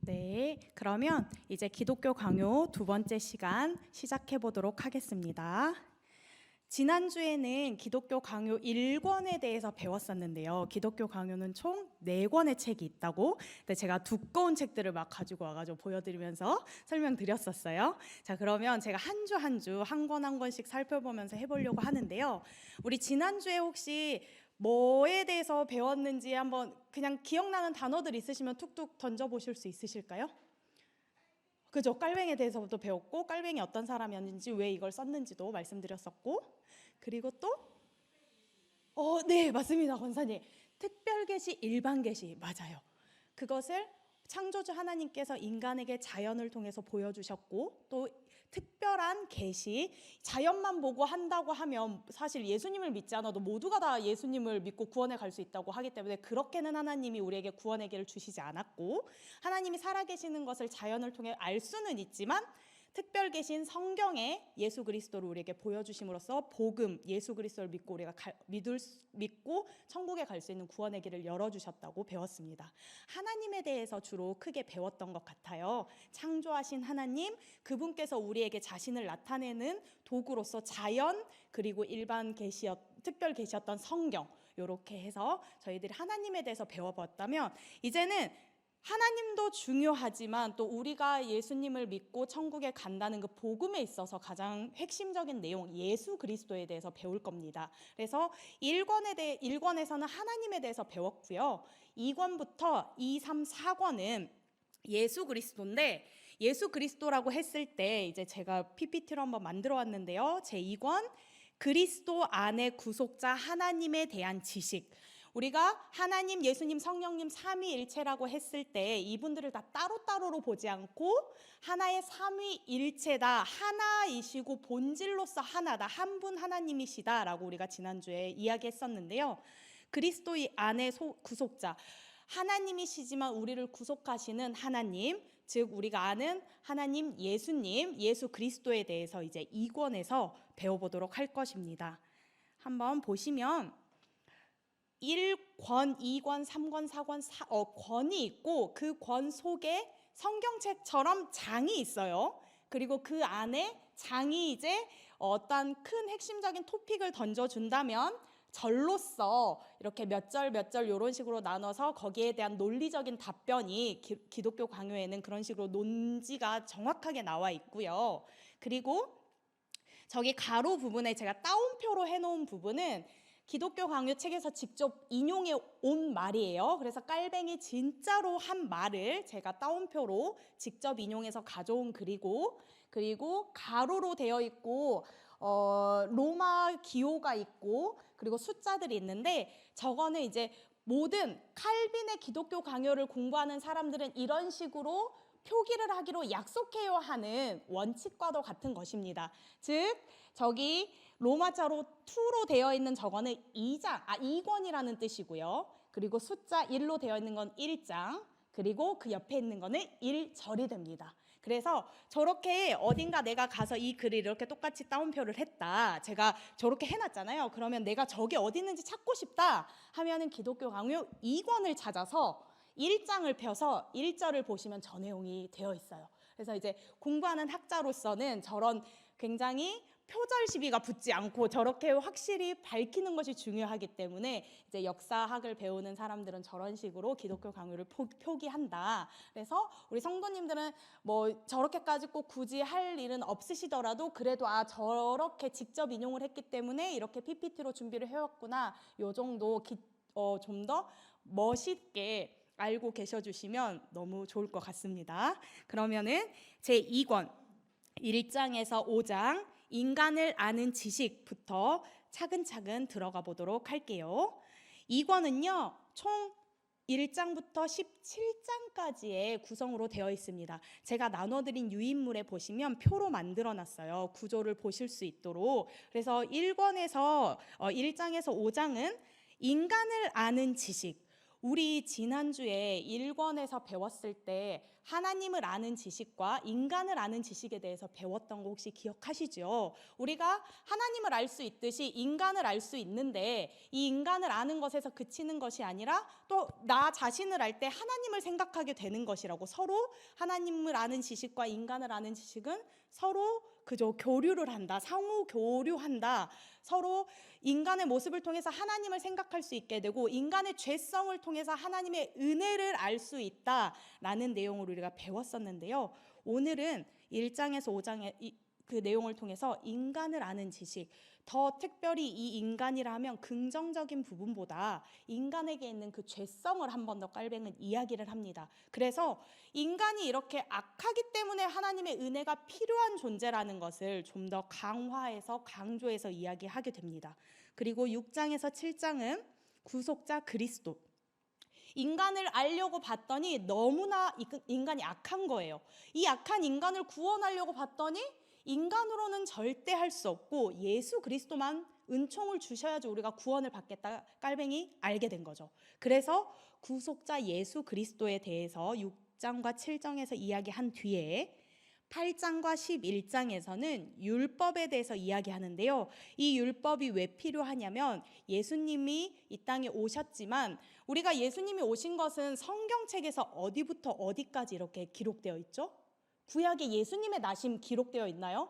네, 그러면 이제 기독교 강요 두 번째 시간 시작해 보도록 하겠습니다. 지난주에는 기독교 강요 1권에 대해서 배웠었는데요. 기독교 강요는 총 4권의 책이 있다고. 근데 제가 두꺼운 책들을 막 가지고 와가지고 보여드리면서 설명드렸었어요. 자, 그러면 제가 한 주 한 주 한 권 한 권씩 살펴보면서 해보려고 하는데요. 우리 지난주에 혹시 뭐에 대해서 배웠는지 한번 그냥 기억나는 단어들 있으시면 툭툭 던져보실 수 있으실까요? 그죠? 깔뱅이에 대해서도 배웠고, 깔뱅이 어떤 사람이었는지, 왜 이걸 썼는지도 말씀드렸었고, 그리고 또 네, 맞습니다, 권사님. 특별 계시, 일반 계시, 맞아요. 그것을 창조주 하나님께서 인간에게 자연을 통해서 보여주셨고, 또 특별한 계시, 자연만 보고 한다고 하면 사실 예수님을 믿지 않아도 모두가 다 예수님을 믿고 구원에 갈 수 있다고 하기 때문에 그렇게는 하나님이 우리에게 구원의 길을 주시지 않았고, 하나님이 살아계시는 것을 자연을 통해 알 수는 있지만 특별 계신 성경에 예수 그리스도를 우리에게 보여주심으로써 복음, 예수 그리스도를 믿고 우리가 믿고 천국에 갈 수 있는 구원의 길을 열어주셨다고 배웠습니다. 하나님에 대해서 주로 크게 배웠던 것 같아요. 창조하신 하나님, 그분께서 우리에게 자신을 나타내는 도구로서 자연, 그리고 일반 특별 계시였던 성경, 이렇게 해서 저희들이 하나님에 대해서 배워봤다면, 이제는 하나님도 중요하지만 또 우리가 예수님을 믿고 천국에 간다는 그 복음에 있어서 가장 핵심적인 내용, 예수 그리스도에 대해서 배울 겁니다. 그래서 1권에서는 하나님에 대해서 배웠고요. 2권부터 2, 3, 4권은 예수 그리스도인데, 예수 그리스도라고 했을 때 이제 제가 PPT로 한번 만들어 왔는데요. 제 2권 그리스도 안의 구속자 하나님에 대한 지식. 우리가 하나님, 예수님, 성령님 삼위일체라고 했을 때 이분들을 다 따로따로로 보지 않고 하나의 삼위일체다, 하나이시고 본질로서 하나다, 한 분 하나님이시다라고 우리가 지난주에 이야기했었는데요. 그리스도 안의 구속자, 하나님이시지만 우리를 구속하시는 하나님, 즉 우리가 아는 하나님 예수님, 예수 그리스도에 대해서 이제 2권에서 배워보도록 할 것입니다. 한번 보시면 1권, 2권, 3권, 4권, 권이 있고 그 권 속에 성경책처럼 장이 있어요. 그리고 그 안에 장이 이제 어떤 큰 핵심적인 토픽을 던져준다면 절로서 이렇게 몇 절 몇 절 이런 식으로 나눠서 거기에 대한 논리적인 답변이 기독교 강요에는 그런 식으로 논지가 정확하게 나와 있고요. 그리고 저기 가로 부분에 제가 따옴표로 해놓은 부분은 기독교 강요 책에서 직접 인용해 온 말이에요. 그래서 깔뱅이 진짜로 한 말을 제가 따옴표로 직접 인용해서 가져온 글이고, 그리고 가로로 되어 있고 로마 기호가 있고, 그리고 숫자들이 있는데, 저거는 이제 모든 칼빈의 기독교 강요를 공부하는 사람들은 이런 식으로 표기를 하기로 약속해야 하는 원칙과도 같은 것입니다. 즉 저기 로마자로 2로 되어 있는 저거는 2권이라는 뜻이고요. 그리고 숫자 1로 되어 있는 건 1장, 그리고 그 옆에 있는 거는 1절이 됩니다. 그래서 저렇게 어딘가 내가 가서 이 글을 이렇게 똑같이 따옴표를 했다, 제가 저렇게 해놨잖아요. 그러면 내가 저게 어디 있는지 찾고 싶다 하면은 기독교 강요 2권을 찾아서 1장을 펴서 1절을 보시면 저 내용이 되어 있어요. 그래서 이제 공부하는 학자로서는 저런 굉장히 표절 시비가 붙지 않고 저렇게 확실히 밝히는 것이 중요하기 때문에 이제 역사학을 배우는 사람들은 저런 식으로 기독교 강요를 표기한다. 그래서 우리 성도님들은 뭐 저렇게까지 꼭 굳이 할 일은 없으시더라도 그래도 저렇게 직접 인용을 했기 때문에 이렇게 PPT로 준비를 해왔구나, 요 정도 좀 더 멋있게 알고 계셔주시면 너무 좋을 것 같습니다. 그러면은 제 2권 1장에서 5장 인간을 아는 지식부터 차근차근 들어가 보도록 할게요. 2권은요 총 1장부터 17장까지의 구성으로 되어 있습니다. 제가 나눠드린 유인물에 보시면 표로 만들어놨어요. 구조를 보실 수 있도록. 그래서 1장에서 5장은 인간을 아는 지식, 우리 지난주에 1권에서 배웠을 때 하나님을 아는 지식과 인간을 아는 지식에 대해서 배웠던 거 혹시 기억하시죠? 우리가 하나님을 알 수 있듯이 인간을 알 수 있는데 이 인간을 아는 것에서 그치는 것이 아니라 또 나 자신을 알 때 하나님을 생각하게 되는 것이라고, 서로 하나님을 아는 지식과 인간을 아는 지식은 서로 그저 교류를 한다, 상호 교류한다, 서로 인간의 모습을 통해서 하나님을 생각할 수 있게 되고 인간의 죄성을 통해서 하나님의 은혜를 알 수 있다라는 내용을 우리가 배웠었는데요. 오늘은 1장에서 5장의 그 내용을 통해서 인간을 아는 지식, 더 특별히 이 인간이라 하면 긍정적인 부분보다 인간에게 있는 그 죄성을 한 번 더 깔뱅은 이야기를 합니다. 그래서 인간이 이렇게 악하기 때문에 하나님의 은혜가 필요한 존재라는 것을 좀 더 강화해서 강조해서 이야기하게 됩니다. 그리고 6장에서 7장은 구속자 그리스도, 인간을 알려고 봤더니 너무나 인간이 악한 거예요. 이 악한 인간을 구원하려고 봤더니 인간으로는 절대 할 수 없고 예수 그리스도만 은총을 주셔야지 우리가 구원을 받겠다 깔뱅이 알게 된 거죠. 그래서 구속자 예수 그리스도에 대해서 6장과 7장에서 이야기한 뒤에 8장과 11장에서는 율법에 대해서 이야기하는데요. 이 율법이 왜 필요하냐면 예수님이 이 땅에 오셨지만 우리가 예수님이 오신 것은 성경책에서 어디부터 어디까지 이렇게 기록되어 있죠? 구약에 예수님의 나심 기록되어 있나요?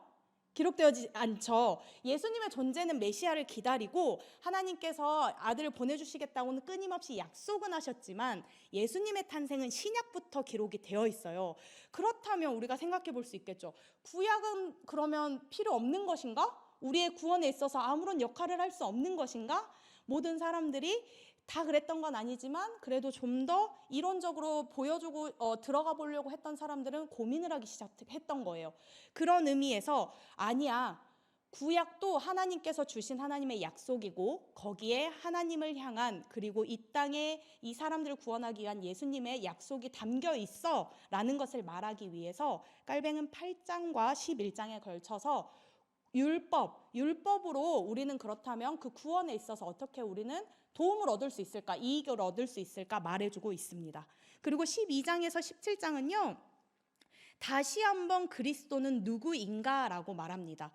기록되어지 않죠. 예수님의 존재는 메시아를 기다리고 하나님께서 아들을 보내주시겠다고는 끊임없이 약속은 하셨지만 예수님의 탄생은 신약부터 기록이 되어 있어요. 그렇다면 우리가 생각해 볼 수 있겠죠. 구약은 그러면 필요 없는 것인가? 우리의 구원에 있어서 아무런 역할을 할 수 없는 것인가? 모든 사람들이 다 그랬던 건 아니지만 그래도 좀 더 이론적으로 보여주고 들어가 보려고 했던 사람들은 고민을 하기 시작했던 거예요. 그런 의미에서 아니야, 구약도 하나님께서 주신 하나님의 약속이고 거기에 하나님을 향한, 그리고 이 땅에 이 사람들을 구원하기 위한 예수님의 약속이 담겨 있어 라는 것을 말하기 위해서 깔뱅은 8장과 11장에 걸쳐서 율법으로 우리는 그렇다면 그 구원에 있어서 어떻게 우리는 도움을 얻을 수 있을까, 이익을 얻을 수 있을까 말해주고 있습니다. 그리고 12장에서 17장은요, 다시 한번 그리스도는 누구인가 라고 말합니다.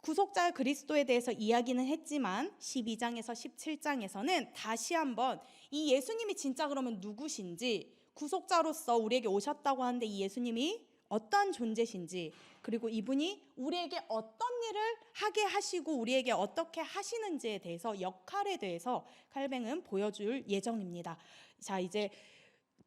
구속자 그리스도에 대해서 이야기는 했지만 12장에서 17장에서는 다시 한번 이 예수님이 진짜 그러면 누구신지, 구속자로서 우리에게 오셨다고 하는데 이 예수님이 어떤 존재신지, 그리고 이분이 우리에게 어떤 일을 하게 하시고 우리에게 어떻게 하시는지에 대해서, 역할에 대해서 칼뱅은 보여줄 예정입니다. 자, 이제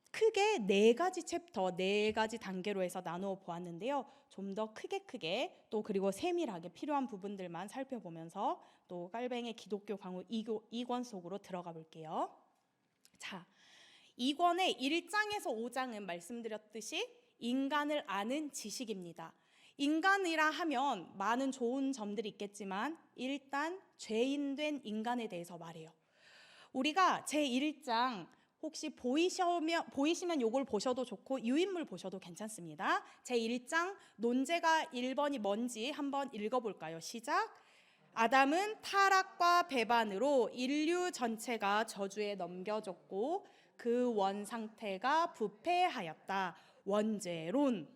크게 4가지 챕터, 4가지 단계로 해서 나누어 보았는데요. 좀 더 크게 또 그리고 세밀하게 필요한 부분들만 살펴보면서 또 칼뱅의 기독교 강호 2권 속으로 들어가 볼게요. 자, 2권의 1장에서 5장은 말씀드렸듯이 인간을 아는 지식입니다. 인간이라 하면 많은 좋은 점들이 있겠지만 일단 죄인된 인간에 대해서 말해요. 우리가 제1장 혹시 보이시면 요걸 보셔도 좋고 유인물 보셔도 괜찮습니다. 제1장 논제가 1번이 뭔지 한번 읽어볼까요? 시작. 아담은 타락과 배반으로 인류 전체가 저주에 넘겨졌고 그 원 상태가 부패하였다. 원죄론.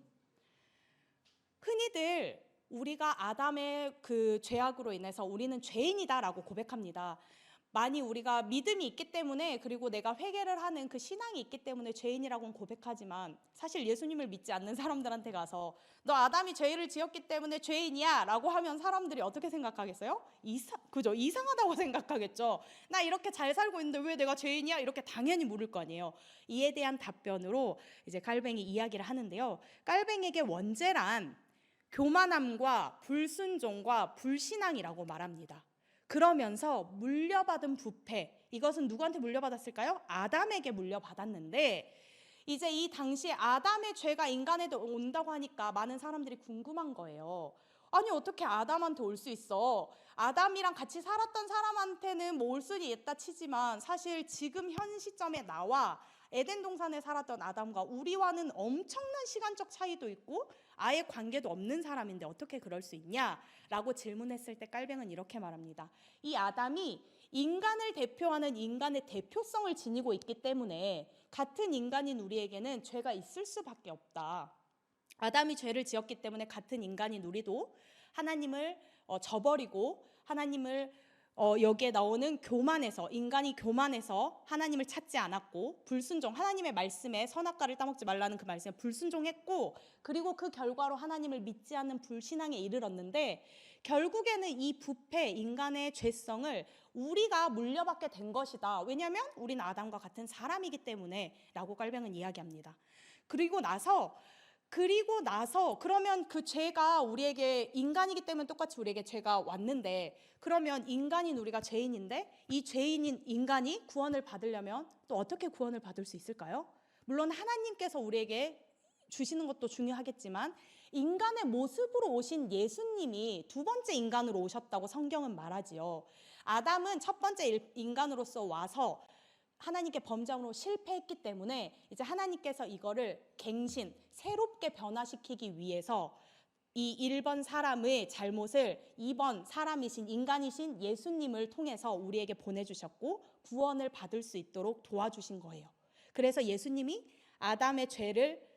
흔히들 우리가 아담의 그 죄악으로 인해서 우리는 죄인이다라고 고백합니다. 많이 우리가 믿음이 있기 때문에, 그리고 내가 회개를 하는 그 신앙이 있기 때문에 죄인이라고는 고백하지만 사실 예수님을 믿지 않는 사람들한테 가서 너 아담이 죄를 지었기 때문에 죄인이야 라고 하면 사람들이 어떻게 생각하겠어요? 그죠? 이상하다고 생각하겠죠. 나 이렇게 잘 살고 있는데 왜 내가 죄인이야? 이렇게 당연히 물을 거 아니에요. 이에 대한 답변으로 이제 칼뱅이 이야기를 하는데요. 칼뱅에게 원죄란 교만함과 불순종과 불신앙이라고 말합니다. 그러면서 물려받은 부패, 이것은 누구한테 물려받았을까요? 아담에게 물려받았는데 이제 이 당시에 아담의 죄가 인간에도 온다고 하니까 많은 사람들이 궁금한 거예요. 아니 어떻게 아담한테 올 수 있어? 아담이랑 같이 살았던 사람한테는 뭐 올 수는 있다 치지만 사실 지금 현 시점에 나와 에덴 동산에 살았던 아담과 우리와는 엄청난 시간적 차이도 있고 아예 관계도 없는 사람인데 어떻게 그럴 수 있냐라고 질문했을 때 칼뱅은 이렇게 말합니다. 이 아담이 인간을 대표하는 인간의 대표성을 지니고 있기 때문에 같은 인간인 우리에게는 죄가 있을 수밖에 없다. 아담이 죄를 지었기 때문에 같은 인간인 우리도 하나님을 저버리고 하나님을 여기에 나오는 교만해서, 인간이 교만해서 하나님을 찾지 않았고 불순종, 하나님의 말씀에 선악과를 따먹지 말라는 그 말씀에 불순종했고, 그리고 그 결과로 하나님을 믿지 않는 불신앙에 이르렀는데, 결국에는 이 부패, 인간의 죄성을 우리가 물려받게 된 것이다. 왜냐하면 우리는 아담과 같은 사람이기 때문에 라고 깔뱅은 이야기합니다. 그리고 나서 그러면 그 죄가 우리에게, 인간이기 때문에 똑같이 우리에게 죄가 왔는데, 그러면 인간인 우리가 죄인인데 이 죄인인 인간이 구원을 받으려면 또 어떻게 구원을 받을 수 있을까요? 물론 하나님께서 우리에게 주시는 것도 중요하겠지만 인간의 모습으로 오신 예수님이 두 번째 인간으로 오셨다고 성경은 말하지요. 아담은 첫 번째 인간으로서 와서 하나님께 범죄함으로 실패했기 때문에 이제 하나님께서 이거를 갱신, 새롭게 변화시키기 위해서 이 1번 사람의 잘못을 2번 사람이신, 인간이신 예수님을 통해서 우리에게 보내주셨고 구원을 받을 수 있도록 도와주신 거예요. 그래서 예수님이 아담의 죄를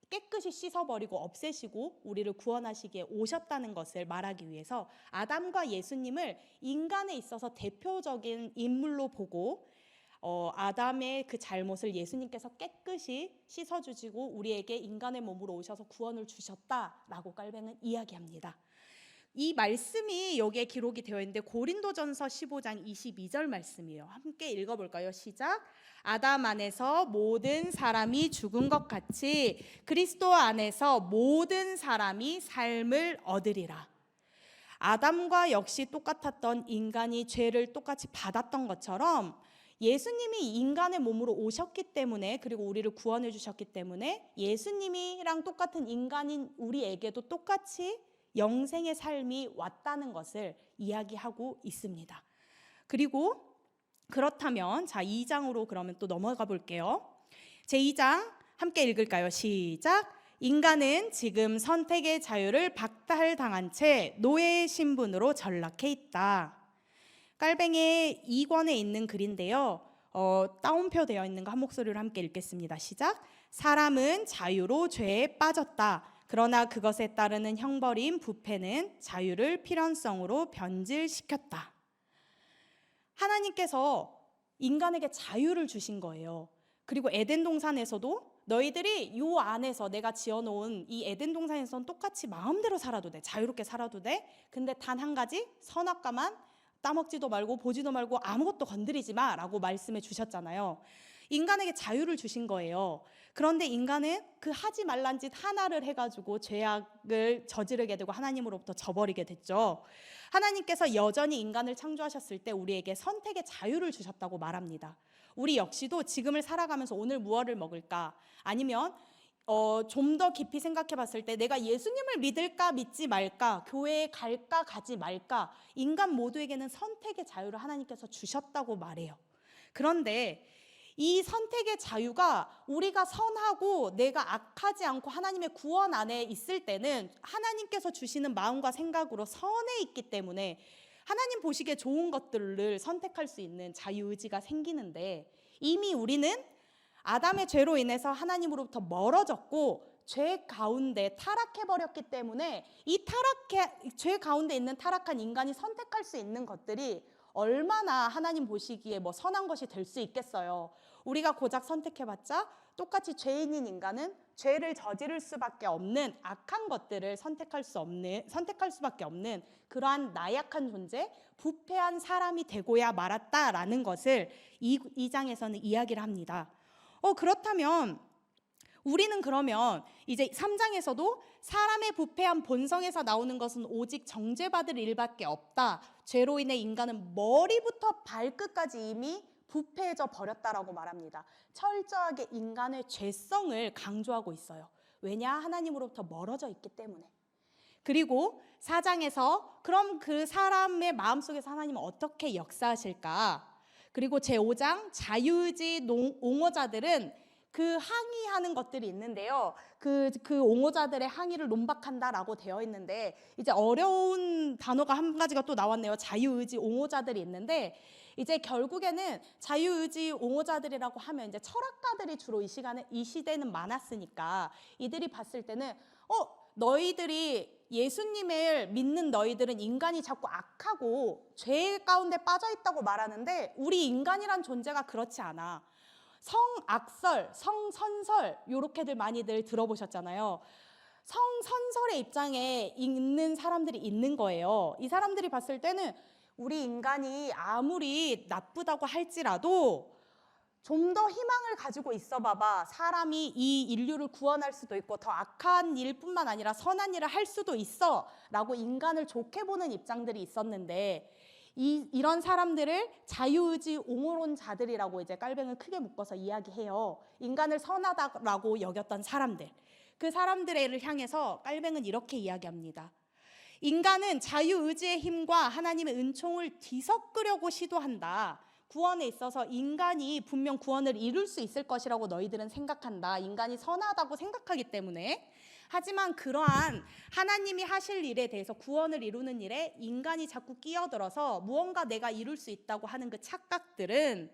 깨끗이 씻어버리고 없애시고 우리를 구원하시기에 오셨다는 것을 말하기 위해서 아담과 예수님을 인간에 있어서 대표적인 인물로 보고 아담의 그 잘못을 예수님께서 깨끗이 씻어주시고 우리에게 인간의 몸으로 오셔서 구원을 주셨다라고 깔뱅은 이야기합니다. 이 말씀이 여기에 기록이 되어 있는데 고린도전서 15장 22절 말씀이에요. 함께 읽어볼까요? 시작. 아담 안에서 모든 사람이 죽은 것 같이 그리스도 안에서 모든 사람이 삶을 얻으리라. 아담과 역시 똑같았던 인간이 죄를 똑같이 받았던 것처럼 예수님이 인간의 몸으로 오셨기 때문에, 그리고 우리를 구원해 주셨기 때문에 예수님이랑 똑같은 인간인 우리에게도 똑같이 영생의 삶이 왔다는 것을 이야기하고 있습니다. 그리고 그렇다면 2장으로 그러면 또 넘어가 볼게요. 제2장 함께 읽을까요? 시작. 인간은 지금 선택의 자유를 박탈당한 채 노예의 신분으로 전락해 있다. 깔뱅의 2권에 있는 글인데요. 따옴표 되어 있는 거 한 목소리로 함께 읽겠습니다. 시작. 사람은 자유로 죄에 빠졌다. 그러나 그것에 따르는 형벌인 부패는 자유를 필연성으로 변질시켰다. 하나님께서 인간에게 자유를 주신 거예요. 그리고 에덴 동산에서도 너희들이 요 안에서 내가 지어놓은 이 에덴 동산에서는 똑같이 마음대로 살아도 돼. 자유롭게 살아도 돼. 근데 단 한 가지, 선악과만 따먹지도 말고 보지도 말고 아무것도 건드리지 마 라고 말씀해 주셨잖아요. 인간에게 자유를 주신 거예요. 그런데 인간은 그 하지 말란 짓 하나를 해가지고 죄악을 저지르게 되고 하나님으로부터 저버리게 됐죠. 하나님께서 여전히 인간을 창조하셨을 때 우리에게 선택의 자유를 주셨다고 말합니다. 우리 역시도 지금을 살아가면서 오늘 무엇을 먹을까, 아니면 좀 더 깊이 생각해 봤을 때 내가 예수님을 믿을까 믿지 말까, 교회에 갈까 가지 말까, 인간 모두에게는 선택의 자유를 하나님께서 주셨다고 말해요. 그런데 이 선택의 자유가 우리가 선하고 내가 악하지 않고 하나님의 구원 안에 있을 때는 하나님께서 주시는 마음과 생각으로 선에 있기 때문에 하나님 보시기에 좋은 것들을 선택할 수 있는 자유의지가 생기는데, 이미 우리는 아담의 죄로 인해서 하나님으로부터 멀어졌고 죄 가운데 타락해버렸기 때문에 이 죄 가운데 있는 타락한 인간이 선택할 수 있는 것들이 얼마나 하나님 보시기에 선한 것이 될 수 있겠어요. 우리가 고작 선택해봤자 똑같이 죄인인 인간은 죄를 저지를 수밖에 없는, 악한 것들을 선택할 수밖에 없는 그러한 나약한 존재, 부패한 사람이 되고야 말았다라는 것을 이 장에서는 이야기를 합니다. 그렇다면 우리는 그러면 이제 3장에서도 사람의 부패한 본성에서 나오는 것은 오직 정죄받을 일밖에 없다. 죄로 인해 인간은 머리부터 발끝까지 이미 부패해져 버렸다라고 말합니다. 철저하게 인간의 죄성을 강조하고 있어요. 왜냐? 하나님으로부터 멀어져 있기 때문에. 그리고 4장에서 그럼 그 사람의 마음속에서 하나님은 어떻게 역사하실까? 그리고 제5장 자유의지 옹호자들은 그 항의하는 것들이 있는데요. 그 옹호자들의 항의를 논박한다라고 되어 있는데, 이제 어려운 단어가 한 가지가 또 나왔네요. 자유의지 옹호자들이 있는데, 이제 결국에는 자유의지 옹호자들이라고 하면 이제 철학가들이 주로 이 시대는 많았으니까 이들이 봤을 때는 너희들이 예수님을 믿는 너희들은 인간이 자꾸 악하고 죄 가운데 빠져 있다고 말하는데 우리 인간이란 존재가 그렇지 않아. 성악설, 성선설 요렇게들 많이들 들어보셨잖아요. 성선설의 입장에 있는 사람들이 있는 거예요. 이 사람들이 봤을 때는 우리 인간이 아무리 나쁘다고 할지라도 좀 더 희망을 가지고 있어 봐봐. 사람이 이 인류를 구원할 수도 있고 더 악한 일뿐만 아니라 선한 일을 할 수도 있어 라고 인간을 좋게 보는 입장들이 있었는데 이런 사람들을 자유의지 옹호론자들이라고 이제 깔뱅을 크게 묶어서 이야기해요. 인간을 선하다라고 여겼던 사람들. 그 사람들을 향해서 깔뱅은 이렇게 이야기합니다. 인간은 자유의지의 힘과 하나님의 은총을 뒤섞으려고 시도한다. 구원에 있어서 인간이 분명 구원을 이룰 수 있을 것이라고 너희들은 생각한다. 인간이 선하다고 생각하기 때문에. 하지만 그러한 하나님이 하실 일에 대해서 구원을 이루는 일에 인간이 자꾸 끼어들어서 무언가 내가 이룰 수 있다고 하는 그 착각들은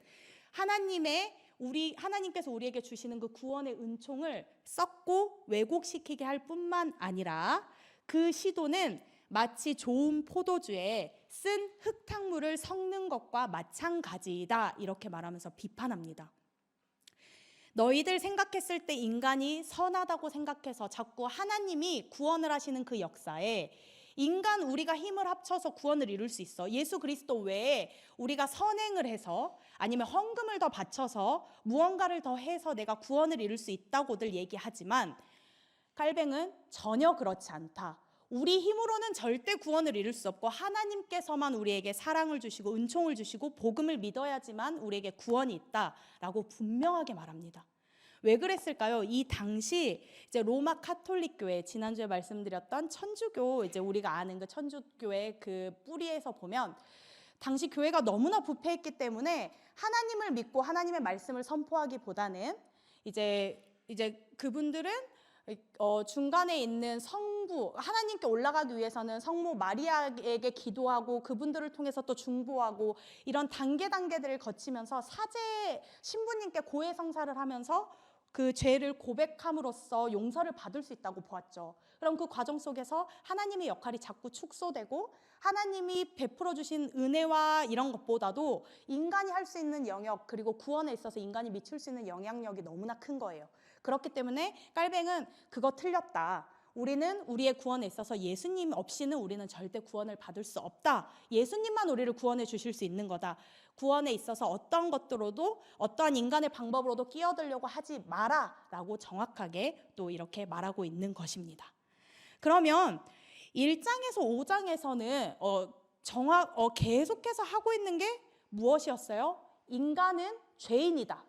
하나님께서 우리에게 주시는 그 구원의 은총을 썩고 왜곡시키게 할 뿐만 아니라 그 시도는 마치 좋은 포도주에 쓴 흙탕물을 섞는 것과 마찬가지이다. 이렇게 말하면서 비판합니다. 너희들 생각했을 때 인간이 선하다고 생각해서 자꾸 하나님이 구원을 하시는 그 역사에 인간 우리가 힘을 합쳐서 구원을 이룰 수 있어. 예수 그리스도 외에 우리가 선행을 해서 아니면 헌금을 더 바쳐서 무언가를 더 해서 내가 구원을 이룰 수 있다고들 얘기하지만 깔뱅은 전혀 그렇지 않다. 우리 힘으로는 절대 구원을 이룰 수 없고 하나님께서만 우리에게 사랑을 주시고 은총을 주시고 복음을 믿어야지만 우리에게 구원이 있다라고 분명하게 말합니다. 왜 그랬을까요? 이 당시 이제 로마 카톨릭 교회, 지난주에 말씀드렸던 천주교, 이제 우리가 아는 그 천주교의 그 뿌리에서 보면 당시 교회가 너무나 부패했기 때문에 하나님을 믿고 하나님의 말씀을 선포하기보다는 이제 그분들은 중간에 있는 성부, 하나님께 올라가기 위해서는 성모 마리아에게 기도하고 그분들을 통해서 또 중보하고 이런 단계들을 거치면서 사제 신부님께 고해 성사를 하면서 그 죄를 고백함으로써 용서를 받을 수 있다고 보았죠. 그럼 그 과정 속에서 하나님의 역할이 자꾸 축소되고 하나님이 베풀어 주신 은혜와 이런 것보다도 인간이 할 수 있는 영역, 그리고 구원에 있어서 인간이 미칠 수 있는 영향력이 너무나 큰 거예요. 그렇기 때문에 깔뱅은 그거 틀렸다. 우리는 우리의 구원에 있어서 예수님 없이는 우리는 절대 구원을 받을 수 없다. 예수님만 우리를 구원해 주실 수 있는 거다. 구원에 있어서 어떤 것들로도 어떠한 인간의 방법으로도 끼어들려고 하지 마라 라고 정확하게 또 이렇게 말하고 있는 것입니다. 그러면 1장에서 5장에서는 계속해서 하고 있는 게 무엇이었어요? 인간은 죄인이다.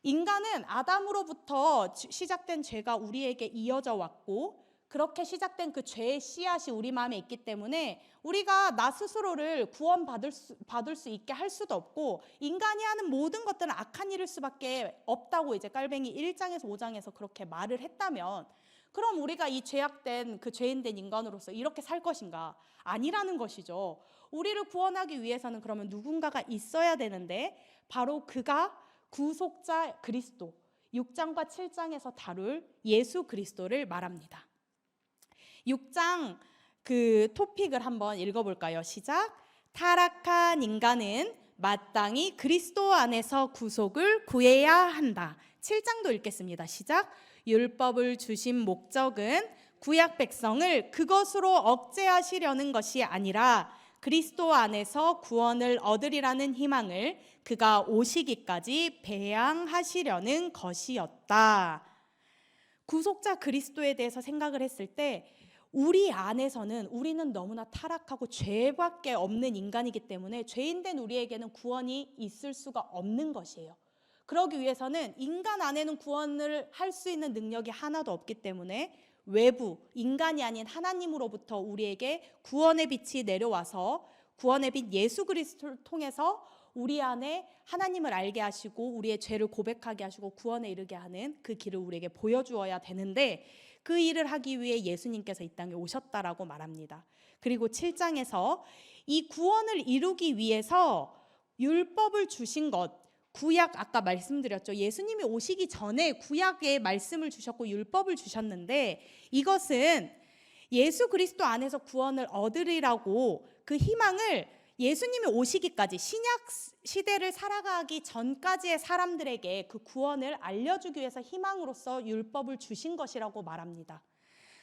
인간은 아담으로부터 시작된 죄가 우리에게 이어져 왔고 그렇게 시작된 그 죄의 씨앗이 우리 마음에 있기 때문에 우리가 나 스스로를 구원받을 수 있게 할 수도 없고 인간이 하는 모든 것들은 악한 일일 수밖에 없다고 이제 깔뱅이 1장에서 5장에서 그렇게 말을 했다면 그럼 우리가 이 죄악된 그 죄인된 인간으로서 이렇게 살 것인가? 아니라는 것이죠. 우리를 구원하기 위해서는 그러면 누군가가 있어야 되는데 바로 그가 구속자 그리스도, 6장과 7장에서 다룰 예수 그리스도를 말합니다. 6장 그 토픽을 한번 읽어볼까요? 시작. 타락한 인간은 마땅히 그리스도 안에서 구속을 구해야 한다. 7장도 읽겠습니다. 시작. 율법을 주신 목적은 구약 백성을 그것으로 억제하시려는 것이 아니라 그리스도 안에서 구원을 얻으리라는 희망을 그가 오시기까지 배양하시려는 것이었다. 구속자 그리스도에 대해서 생각을 했을 때 우리 안에서는 우리는 너무나 타락하고 죄밖에 없는 인간이기 때문에 죄인된 우리에게는 구원이 있을 수가 없는 것이에요. 그러기 위해서는 인간 안에는 구원을 할 수 있는 능력이 하나도 없기 때문에 외부, 인간이 아닌 하나님으로부터 우리에게 구원의 빛이 내려와서 구원의 빛 예수 그리스도를 통해서 우리 안에 하나님을 알게 하시고 우리의 죄를 고백하게 하시고 구원에 이르게 하는 그 길을 우리에게 보여주어야 되는데 그 일을 하기 위해 예수님께서 이 땅에 오셨다라고 말합니다. 그리고 7장에서 이 구원을 이루기 위해서 율법을 주신 것, 구약 아까 말씀드렸죠. 예수님이 오시기 전에 구약의 말씀을 주셨고 율법을 주셨는데 이것은 예수 그리스도 안에서 구원을 얻으리라고 그 희망을 예수님이 오시기까지 신약 시대를 살아가기 전까지의 사람들에게 그 구원을 알려주기 위해서 희망으로서 율법을 주신 것이라고 말합니다.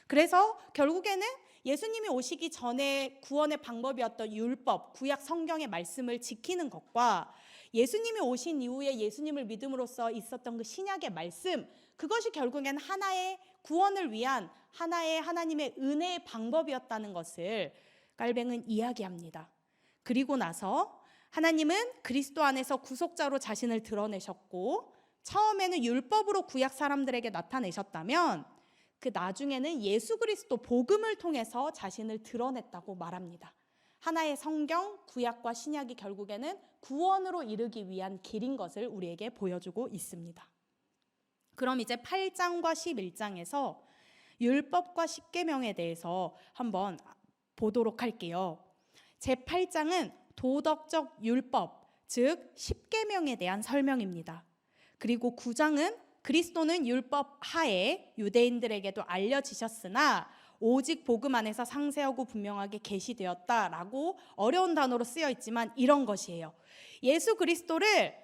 그래서 결국에는 예수님이 오시기 전에 구원의 방법이었던 율법, 구약 성경의 말씀을 지키는 것과 예수님이 오신 이후에 예수님을 믿음으로써 있었던 그 신약의 말씀, 그것이 결국엔 하나의 구원을 위한 하나의 하나님의 은혜의 방법이었다는 것을 깔뱅은 이야기합니다. 그리고 나서 하나님은 그리스도 안에서 구속자로 자신을 드러내셨고 처음에는 율법으로 구약 사람들에게 나타내셨다면 그 나중에는 예수 그리스도 복음을 통해서 자신을 드러냈다고 말합니다. 하나의 성경, 구약과 신약이 결국에는 구원으로 이르기 위한 길인 것을 우리에게 보여주고 있습니다. 그럼 이제 8장과 11장에서 율법과 십계명에 대해서 한번 보도록 할게요. 제8장은 도덕적 율법, 즉 십계명에 대한 설명입니다. 그리고 9장은 그리스도는 율법 하에 유대인들에게도 알려지셨으나 오직 복음 안에서 상세하고 분명하게 계시되었다라고 어려운 단어로 쓰여 있지만 이런 것이에요. 예수 그리스도를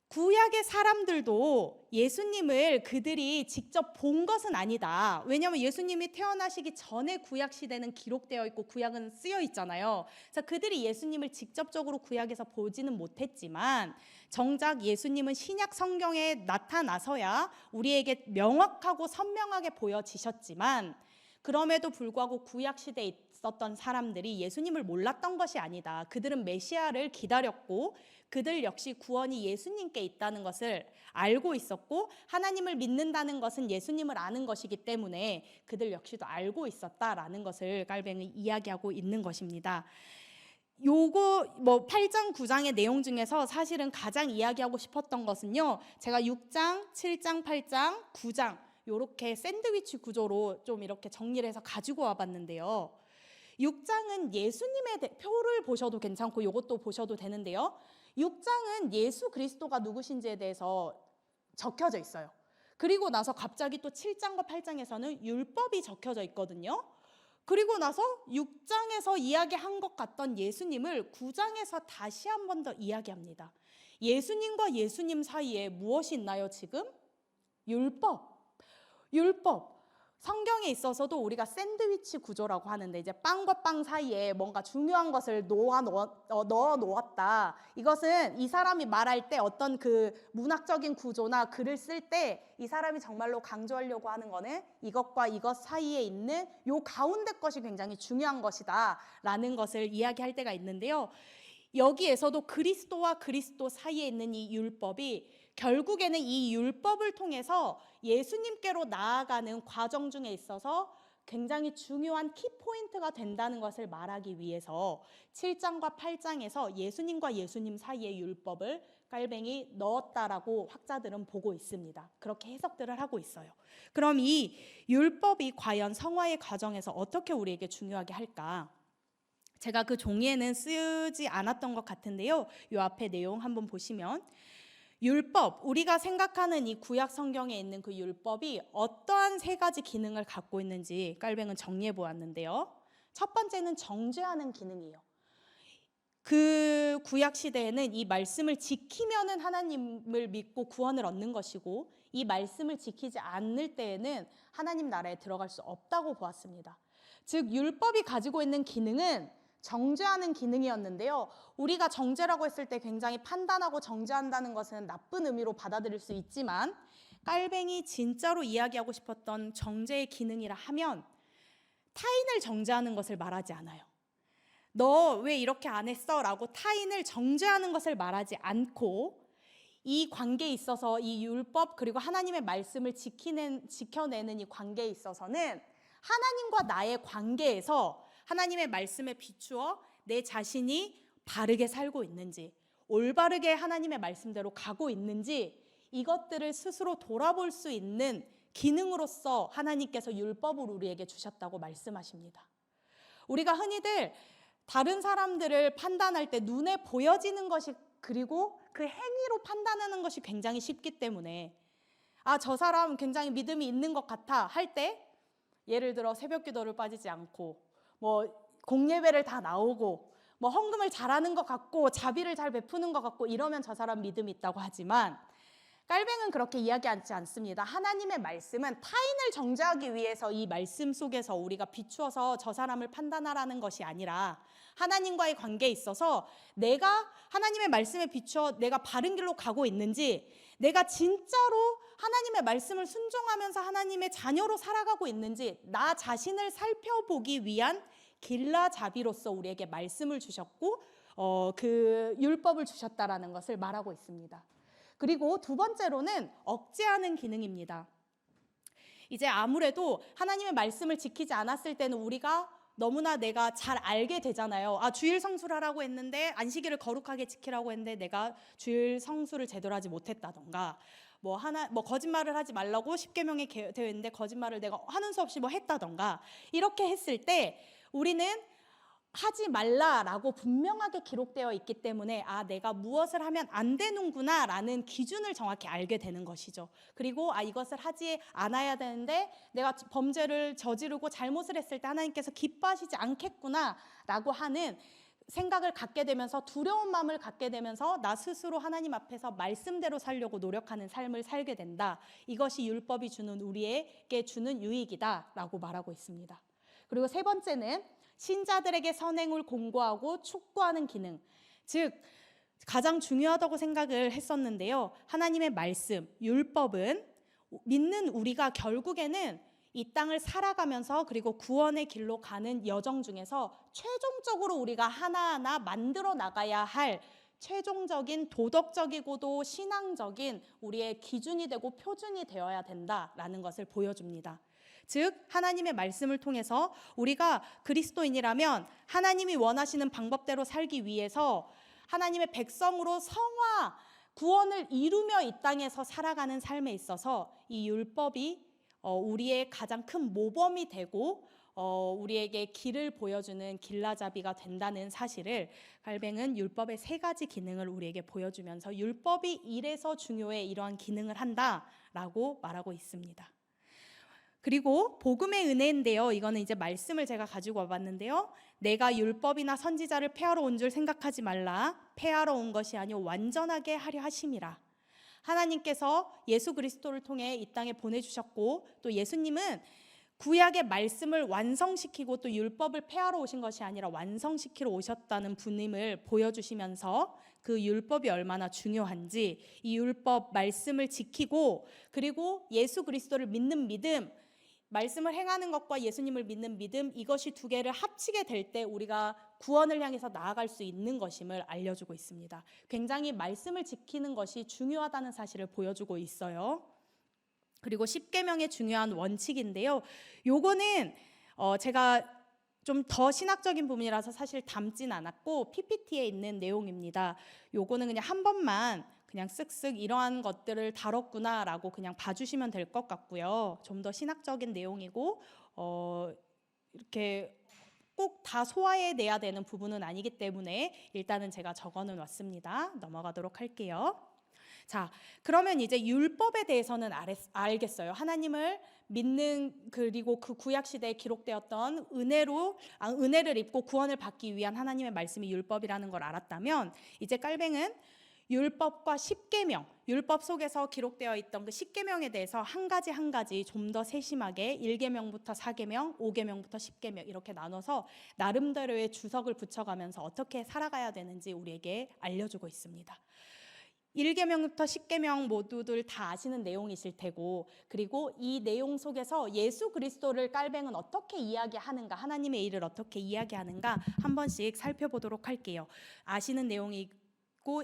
구약의 사람들도 예수님을 그들이 직접 본 것은 아니다. 왜냐하면 예수님이 태어나시기 전에 구약 시대는 기록되어 있고 구약은 쓰여 있잖아요. 그래서 그들이 예수님을 직접적으로 구약에서 보지는 못했지만 정작 예수님은 신약 성경에 나타나서야 우리에게 명확하고 선명하게 보여지셨지만 그럼에도 불구하고 구약 시대에 있었던 사람들이 예수님을 몰랐던 것이 아니다. 그들은 메시아를 기다렸고 그들 역시 구원이 예수님께 있다는 것을 알고 있었고 하나님을 믿는다는 것은 예수님을 아는 것이기 때문에 그들 역시도 알고 있었다라는 것을 깔뱅이 이야기하고 있는 것입니다. 요거 8장 9장의 내용 중에서 사실은 가장 이야기하고 싶었던 것은요. 제가 6장, 7장, 8장, 9장 이렇게 샌드위치 구조로 좀 이렇게 정리를 해서 가지고 와봤는데요. 6장은 예수님의 표를 보셔도 괜찮고 이것도 보셔도 되는데요. 6장은 예수 그리스도가 누구신지에 대해서 적혀져 있어요. 그리고 나서 갑자기 또 7장과 8장에서는 율법이 적혀져 있거든요. 그리고 나서 6장에서 이야기한 것 같던 예수님을 9장에서 다시 한 번 더 이야기합니다. 예수님과 예수님 사이에 무엇이 있나요 지금? 율법. 성경에 있어서도 우리가 샌드위치 구조라고 하는데 이제 빵과 빵 사이에 뭔가 중요한 것을 넣어 놓았다. 이것은 이 사람이 말할 때 어떤 그 문학적인 구조나 글을 쓸 때 이 사람이 정말로 강조하려고 하는 거는 이것과 이것 사이에 있는 요 가운데 것이 굉장히 중요한 것이다 라는 것을 이야기할 때가 있는데요. 여기에서도 그리스도와 그리스도 사이에 있는 이 율법이 결국에는 이 율법을 통해서 예수님께로 나아가는 과정 중에 있어서 굉장히 중요한 키포인트가 된다는 것을 말하기 위해서 7장과 8장에서 예수님과 예수님 사이의 율법을 깔뱅이 넣었다라고 학자들은 보고 있습니다. 그렇게 해석들을 하고 있어요. 그럼 이 율법이 과연 성화의 과정에서 어떻게 우리에게 중요하게 할까? 제가 그 종이에는 쓰지 않았던 것 같은데요. 이 앞에 내용 한번 보시면 율법, 우리가 생각하는 이 구약 성경에 있는 그 율법이 어떠한 세 가지 기능을 갖고 있는지 깔뱅은 정리해 보았는데요. 첫 번째는 정죄하는 기능이에요. 그 구약 시대에는 이 말씀을 지키면은 하나님을 믿고 구원을 얻는 것이고 이 말씀을 지키지 않을 때에는 하나님 나라에 들어갈 수 없다고 보았습니다. 즉 율법이 가지고 있는 기능은 정죄하는 기능이었는데요. 우리가 정죄라고 했을 때 굉장히 판단하고 정죄한다는 것은 나쁜 의미로 받아들일 수 있지만 깔뱅이 진짜로 이야기하고 싶었던 정죄의 기능이라 하면 타인을 정죄하는 것을 말하지 않아요. 너 왜 이렇게 안 했어? 라고 타인을 정죄하는 것을 말하지 않고 이 관계에 있어서 이 율법 그리고 하나님의 말씀을 지켜내는 이 관계에 있어서는 하나님과 나의 관계에서 하나님의 말씀에 비추어 내 자신이 바르게 살고 있는지 올바르게 하나님의 말씀대로 가고 있는지 이것들을 스스로 돌아볼 수 있는 기능으로서 하나님께서 율법을 우리에게 주셨다고 말씀하십니다. 우리가 흔히들 다른 사람들을 판단할 때 눈에 보여지는 것이 그리고 그 행위로 판단하는 것이 굉장히 쉽기 때문에 저 사람 굉장히 믿음이 있는 것 같아 할 때 예를 들어 새벽 기도를 빠지지 않고 공예배를 다 나오고 헌금을 잘하는 것 같고 자비를 잘 베푸는 것 같고 이러면 저 사람 믿음이 있다고 하지만 깔뱅은 그렇게 이야기하지 않습니다. 하나님의 말씀은 타인을 정죄하기 위해서 이 말씀 속에서 우리가 비추어서 저 사람을 판단하라는 것이 아니라 하나님과의 관계에 있어서 내가 하나님의 말씀에 비추어 내가 바른 길로 가고 있는지, 내가 진짜로 하나님의 말씀을 순종하면서 하나님의 자녀로 살아가고 있는지 나 자신을 살펴보기 위한 길라잡이로서 우리에게 말씀을 주셨고 그 율법을 주셨다라는 것을 말하고 있습니다. 그리고 두 번째로는 억제하는 기능입니다. 이제 아무래도 하나님의 말씀을 지키지 않았을 때는 우리가 너무나 내가 잘 알게 되잖아요. 주일 성수를 하라고 했는데 안식일을 거룩하게 지키라고 했는데 내가 주일 성수를 제대로 하지 못했다던가 거짓말을 하지 말라고 십계명에 되어 있는데 거짓말을 내가 하는 수 없이 했다던가 이렇게 했을 때 우리는 하지 말라라고 분명하게 기록되어 있기 때문에 내가 무엇을 하면 안 되는구나 라는 기준을 정확히 알게 되는 것이죠. 그리고 이것을 하지 않아야 되는데 내가 범죄를 저지르고 잘못을 했을 때 하나님께서 기뻐하시지 않겠구나 라고 하는 생각을 갖게 되면서 두려운 마음을 갖게 되면서 나 스스로 하나님 앞에서 말씀대로 살려고 노력하는 삶을 살게 된다. 이것이 율법이 주는 우리에게 주는 유익이다 라고 말하고 있습니다. 그리고 세 번째는 신자들에게 선행을 공고하고 촉구하는 기능, 즉 가장 중요하다고 생각을 했었는데요. 하나님의 말씀, 율법은 믿는 우리가 결국에는 이 땅을 살아가면서 그리고 구원의 길로 가는 여정 중에서 최종적으로 우리가 하나하나 만들어 나가야 할 최종적인 도덕적이고도 신앙적인 우리의 기준이 되고 표준이 되어야 된다라는 것을 보여줍니다. 즉 하나님의 말씀을 통해서 우리가 그리스도인이라면 하나님이 원하시는 방법대로 살기 위해서 하나님의 백성으로 성화, 구원을 이루며 이 땅에서 살아가는 삶에 있어서 이 율법이 우리의 가장 큰 모범이 되고 우리에게 길을 보여주는 길라잡이가 된다는 사실을 갈뱅은 율법의 세 가지 기능을 우리에게 보여주면서 율법이 이래서 중요해 이러한 기능을 한다라고 말하고 있습니다. 그리고 복음의 은혜인데요. 이거는 이제 말씀을 제가 가지고 와봤는데요. 내가 율법이나 선지자를 폐하러 온 줄 생각하지 말라. 폐하러 온 것이 아니오 완전하게 하려 하심이라. 하나님께서 예수 그리스도를 통해 이 땅에 보내주셨고 또 예수님은 구약의 말씀을 완성시키고 또 율법을 폐하러 오신 것이 아니라 완성시키러 오셨다는 분임을 보여주시면서 그 율법이 얼마나 중요한지 이 율법 말씀을 지키고 그리고 예수 그리스도를 믿는 믿음, 말씀을 행하는 것과 예수님을 믿는 믿음, 이것이 두 개를 합치게 될 때 우리가 구원을 향해서 나아갈 수 있는 것임을 알려주고 있습니다. 굉장히 말씀을 지키는 것이 중요하다는 사실을 보여주고 있어요. 그리고 십계명의 중요한 원칙인데요. 요거는 제가 좀 더 신학적인 부분이라서 사실 담진 않았고 PPT에 있는 내용입니다. 요거는 그냥 한 번만 그냥 쓱쓱 이러한 것들을 다뤘구나라고 그냥 봐주시면 될 것 같고요. 좀 더 신학적인 내용이고 이렇게 꼭 다 소화해내야 되는 부분은 아니기 때문에 일단은 제가 적어는 왔습니다. 넘어가도록 할게요. 자, 그러면 이제 율법에 대해서는 알겠어요. 하나님을 믿는 그리고 그 구약 시대에 기록되었던 은혜를 입고 구원을 받기 위한 하나님의 말씀이 율법이라는 걸 알았다면 이제 깔뱅은 율법과 십계명, 율법 속에서 기록되어 있던 그 십계명에 대해서 한 가지 한 가지 좀 더 세심하게 1계명부터 4계명, 5계명부터 10계명 이렇게 나눠서 나름대로의 주석을 붙여가면서 어떻게 살아가야 되는지 우리에게 알려주고 있습니다. 1계명부터 10계명 모두들 다 아시는 내용이실 테고 그리고 이 내용 속에서 예수 그리스도를 깔뱅은 어떻게 이야기하는가, 하나님의 일을 어떻게 이야기하는가 한 번씩 살펴보도록 할게요. 아시는 내용이고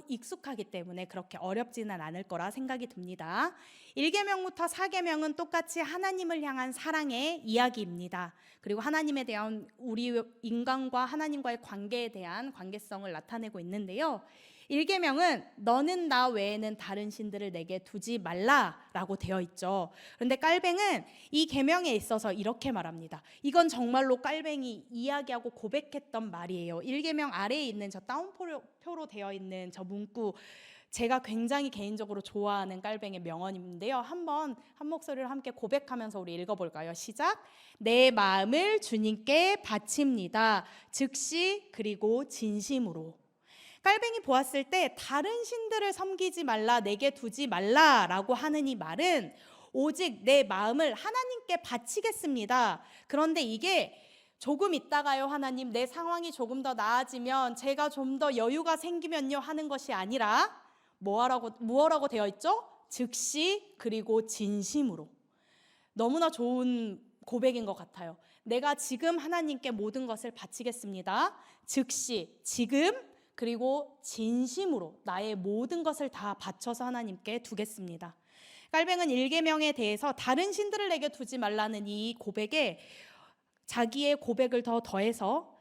익숙하기 때문에 그렇게 어렵지는 않을 거라 생각이 듭니다. 1계명부터 4계명은 똑같이 하나님을 향한 사랑의 이야기입니다. 그리고 하나님에 대한 우리 인간과 하나님과의 관계에 대한 관계성을 나타내고 있는데요. 1계명은 너는 나 외에는 다른 신들을 내게 두지 말라라고 되어 있죠. 그런데 깔뱅은 이 계명에 있어서 이렇게 말합니다. 이건 정말로 깔뱅이 이야기하고 고백했던 말이에요. 1계명 아래에 있는 저 따옴표로 되어 있는 저 문구, 제가 굉장히 개인적으로 좋아하는 깔뱅의 명언인데요. 한번 한 목소리로 함께 고백하면서 우리 읽어볼까요? 시작. 내 마음을 주님께 바칩니다. 즉시 그리고 진심으로. 깔뱅이 보았을 때 다른 신들을 섬기지 말라, 내게 두지 말라라고 하는 이 말은 오직 내 마음을 하나님께 바치겠습니다. 그런데 이게 조금 있다가요, 하나님, 내 상황이 조금 더 나아지면, 제가 좀 더 여유가 생기면요 하는 것이 아니라 뭐라고 되어 있죠? 즉시 그리고 진심으로. 너무나 좋은 고백인 것 같아요. 내가 지금 하나님께 모든 것을 바치겠습니다. 즉시, 지금, 그리고 진심으로 나의 모든 것을 다 바쳐서 하나님께 두겠습니다. 깔뱅은 1계명에 대해서 다른 신들을 내게 두지 말라는 이 고백에 자기의 고백을 더해서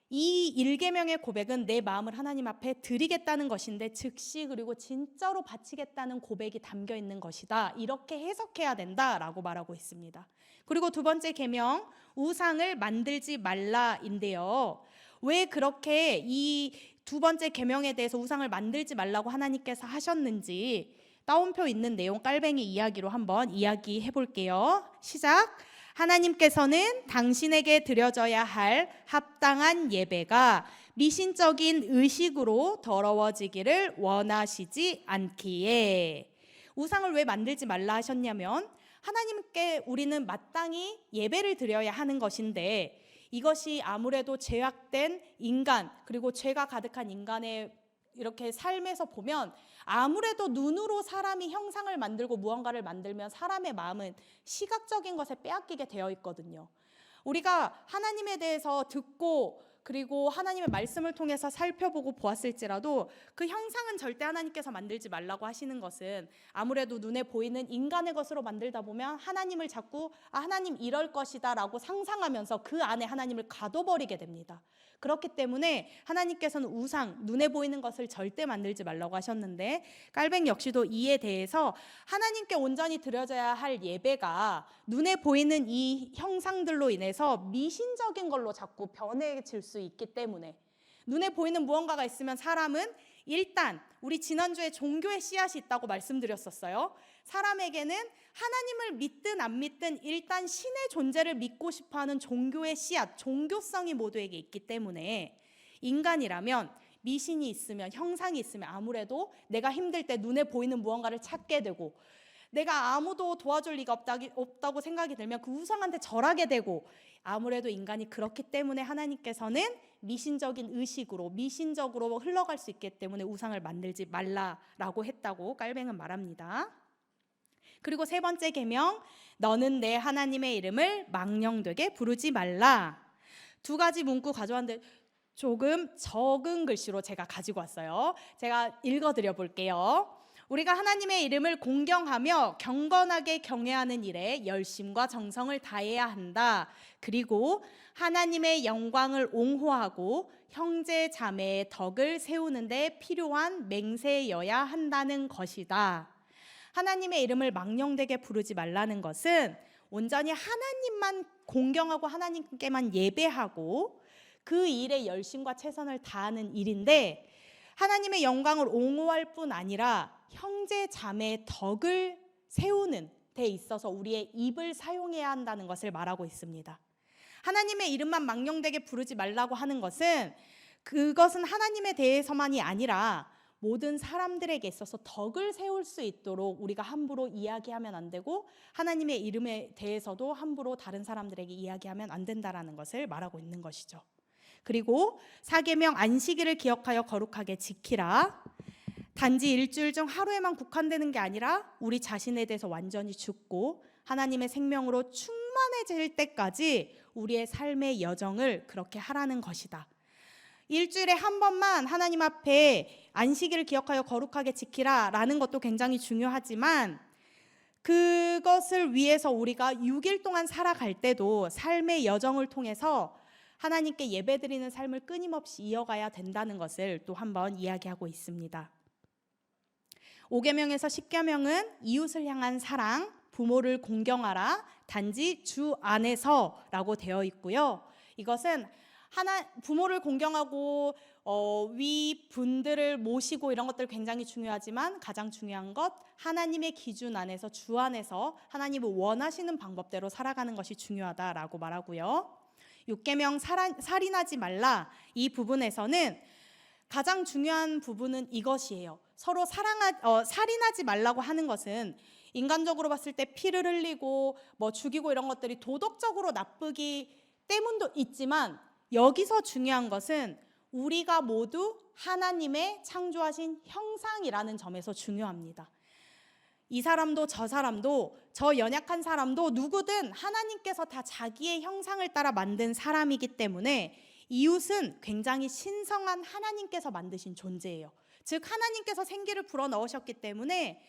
이 1계명의 고백은 내 마음을 하나님 앞에 드리겠다는 것인데 즉시 그리고 진짜로 바치겠다는 고백이 담겨 있는 것이다. 이렇게 해석해야 된다라고 말하고 있습니다. 그리고 두 번째 계명, 우상을 만들지 말라인데요. 왜 그렇게 이 두 번째 계명에 대해서 우상을 만들지 말라고 하나님께서 하셨는지 따옴표 있는 내용 깔뱅이 이야기로 한번 이야기해 볼게요. 시작. 하나님께서는 당신에게 드려져야 할 합당한 예배가 미신적인 의식으로 더러워지기를 원하시지 않기에. 우상을 왜 만들지 말라 하셨냐면 하나님께 우리는 마땅히 예배를 드려야 하는 것인데 이것이 아무래도 죄악된 인간, 그리고 죄가 가득한 인간의 이렇게 삶에서 보면 아무래도 눈으로 사람이 형상을 만들고 무언가를 만들면 사람의 마음은 시각적인 것에 빼앗기게 되어 있거든요. 우리가 하나님에 대해서 듣고 그리고 하나님의 말씀을 통해서 살펴보고 보았을지라도 그 형상은 절대 하나님께서 만들지 말라고 하시는 것은 아무래도 눈에 보이는 인간의 것으로 만들다 보면 하나님을 자꾸 하나님 이럴 것이다 라고 상상하면서 그 안에 하나님을 가둬버리게 됩니다. 그렇기 때문에 하나님께서는 우상, 눈에 보이는 것을 절대 만들지 말라고 하셨는데 깔뱅 역시도 이에 대해서 하나님께 온전히 드려져야 할 예배가 눈에 보이는 이 형상들로 인해서 미신적인 걸로 자꾸 변해질 수 있기 때문에 눈에 보이는 무언가가 있으면 사람은 일단 우리 지난주에 종교의 씨앗이 있다고 말씀드렸었어요. 사람에게는 하나님을 믿든 안 믿든 일단 신의 존재를 믿고 싶어하는 종교의 씨앗, 종교성이 모두에게 있기 때문에 인간이라면 미신이 있으면, 형상이 있으면 아무래도 내가 힘들 때 눈에 보이는 무언가를 찾게 되고 내가 아무도 도와줄 리가 없다고 생각이 들면 그 우상한테 절하게 되고 아무래도 인간이 그렇기 때문에 하나님께서는 미신적인 의식으로 미신적으로 흘러갈 수 있기 때문에 우상을 만들지 말라라고 했다고 깔뱅은 말합니다. 그리고 세 번째 계명, 너는 내 하나님의 이름을 망령되게 부르지 말라. 두 가지 문구 가져왔는데 조금 적은 글씨로 제가 가지고 왔어요. 제가 읽어드려 볼게요. 우리가 하나님의 이름을 공경하며 경건하게 경외하는 일에 열심과 정성을 다해야 한다. 그리고 하나님의 영광을 옹호하고 형제 자매의 덕을 세우는 데 필요한 맹세여야 한다는 것이다. 하나님의 이름을 망령되게 부르지 말라는 것은 온전히 하나님만 공경하고 하나님께만 예배하고 그 일에 열심과 최선을 다하는 일인데 하나님의 영광을 옹호할 뿐 아니라 형제 자매의 덕을 세우는 데 있어서 우리의 입을 사용해야 한다는 것을 말하고 있습니다. 하나님의 이름만 망령되게 부르지 말라고 하는 것은 그것은 하나님에 대해서만이 아니라 모든 사람들에게 있어서 덕을 세울 수 있도록 우리가 함부로 이야기하면 안 되고 하나님의 이름에 대해서도 함부로 다른 사람들에게 이야기하면 안 된다라는 것을 말하고 있는 것이죠. 그리고 4계명 안식일을 기억하여 거룩하게 지키라. 단지 일주일 중 하루에만 국한되는 게 아니라 우리 자신에 대해서 완전히 죽고 하나님의 생명으로 충만해질 때까지 우리의 삶의 여정을 그렇게 하라는 것이다. 일주일에 한 번만 하나님 앞에 안식일을 기억하여 거룩하게 지키라 라는 것도 굉장히 중요하지만 그것을 위해서 우리가 6일 동안 살아갈 때도 삶의 여정을 통해서 하나님께 예배드리는 삶을 끊임없이 이어가야 된다는 것을 또 한번 이야기하고 있습니다. 5계명에서 10계명은 이웃을 향한 사랑, 부모를 공경하라, 단지 주 안에서라고 되어 있고요. 이것은 부모를 공경하고 위 분들을 모시고 이런 것들 굉장히 중요하지만 가장 중요한 것 하나님의 기준 안에서 주 안에서 하나님이 원하시는 방법대로 살아가는 것이 중요하다라고 말하고요. 6계명 살인하지 말라, 이 부분에서는 가장 중요한 부분은 이것이에요. 서로 살인하지 말라고 하는 것은 인간적으로 봤을 때 피를 흘리고 죽이고 이런 것들이 도덕적으로 나쁘기 때문도 있지만 여기서 중요한 것은 우리가 모두 하나님의 창조하신 형상이라는 점에서 중요합니다. 이 사람도 저 사람도 저 연약한 사람도 누구든 하나님께서 다 자기의 형상을 따라 만든 사람이기 때문에 이웃은 굉장히 신성한 하나님께서 만드신 존재예요. 즉 하나님께서 생기를 불어넣으셨기 때문에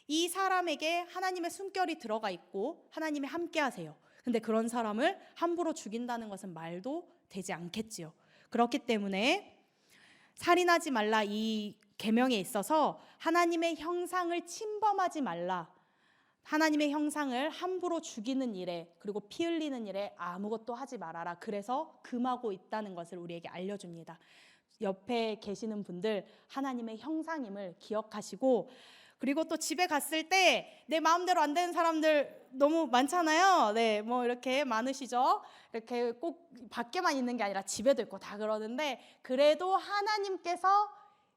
이 사람에게 하나님의 숨결이 들어가 있고 하나님이 함께 하세요. 근데 그런 사람을 함부로 죽인다는 것은 말도 되지 않겠지요. 그렇기 때문에 살인하지 말라 이 계명에 있어서 하나님의 형상을 침범하지 말라, 하나님의 형상을 함부로 죽이는 일에 그리고 피 흘리는 일에 아무것도 하지 말아라. 그래서 금하고 있다는 것을 우리에게 알려줍니다. 옆에 계시는 분들 하나님의 형상임을 기억하시고, 그리고 또 집에 갔을 때 내 마음대로 안 되는 사람들 너무 많잖아요. 네, 이렇게 많으시죠. 이렇게 꼭 밖에만 있는 게 아니라 집에도 있고 다 그러는데 그래도 하나님께서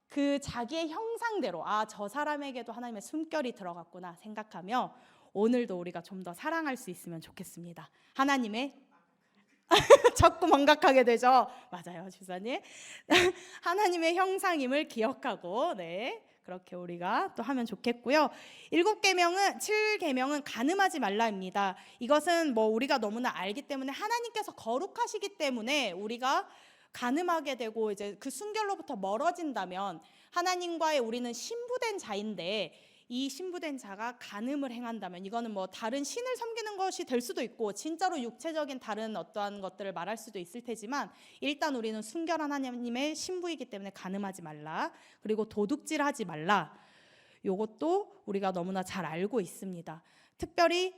그 자기의 형상대로 저 사람에게도 하나님의 숨결이 들어갔구나 생각하며 오늘도 우리가 좀 더 사랑할 수 있으면 좋겠습니다. 하나님의 자꾸 망각하게 되죠. 맞아요, 주사님. 하나님의 형상임을 기억하고 그렇게 우리가 또 하면 좋겠고요. 7계명은 간음하지 말라입니다. 이것은 우리가 너무나 알기 때문에 하나님께서 거룩하시기 때문에 우리가 간음하게 되고 이제 그 순결로부터 멀어진다면 하나님과의 우리는 신부된 자인데 이 신부된 자가 간음을 행한다면 이거는 다른 신을 섬기는 것이 될 수도 있고 진짜로 육체적인 다른 어떠한 것들을 말할 수도 있을 테지만 일단 우리는 순결한 하나님의 신부이기 때문에 간음하지 말라. 그리고 도둑질하지 말라. 이것도 우리가 너무나 잘 알고 있습니다. 특별히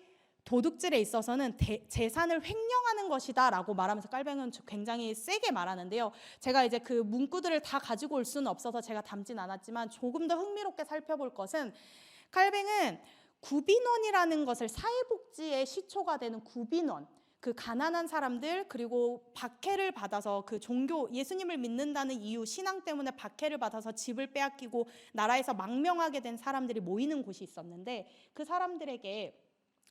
도둑질에 있어서는 재산을 횡령하는 것이다 라고 말하면서 깔뱅은 굉장히 세게 말하는데요. 제가 이제 그 문구들을 다 가지고 올 수는 없어서 제가 담진 않았지만 조금 더 흥미롭게 살펴볼 것은 깔뱅은 구빈원이라는 것을 사회복지의 시초가 되는 구빈원, 그 가난한 사람들 그리고 박해를 받아서 그 종교 예수님을 믿는다는 이유 신앙 때문에 박해를 받아서 집을 빼앗기고 나라에서 망명하게 된 사람들이 모이는 곳이 있었는데 그 사람들에게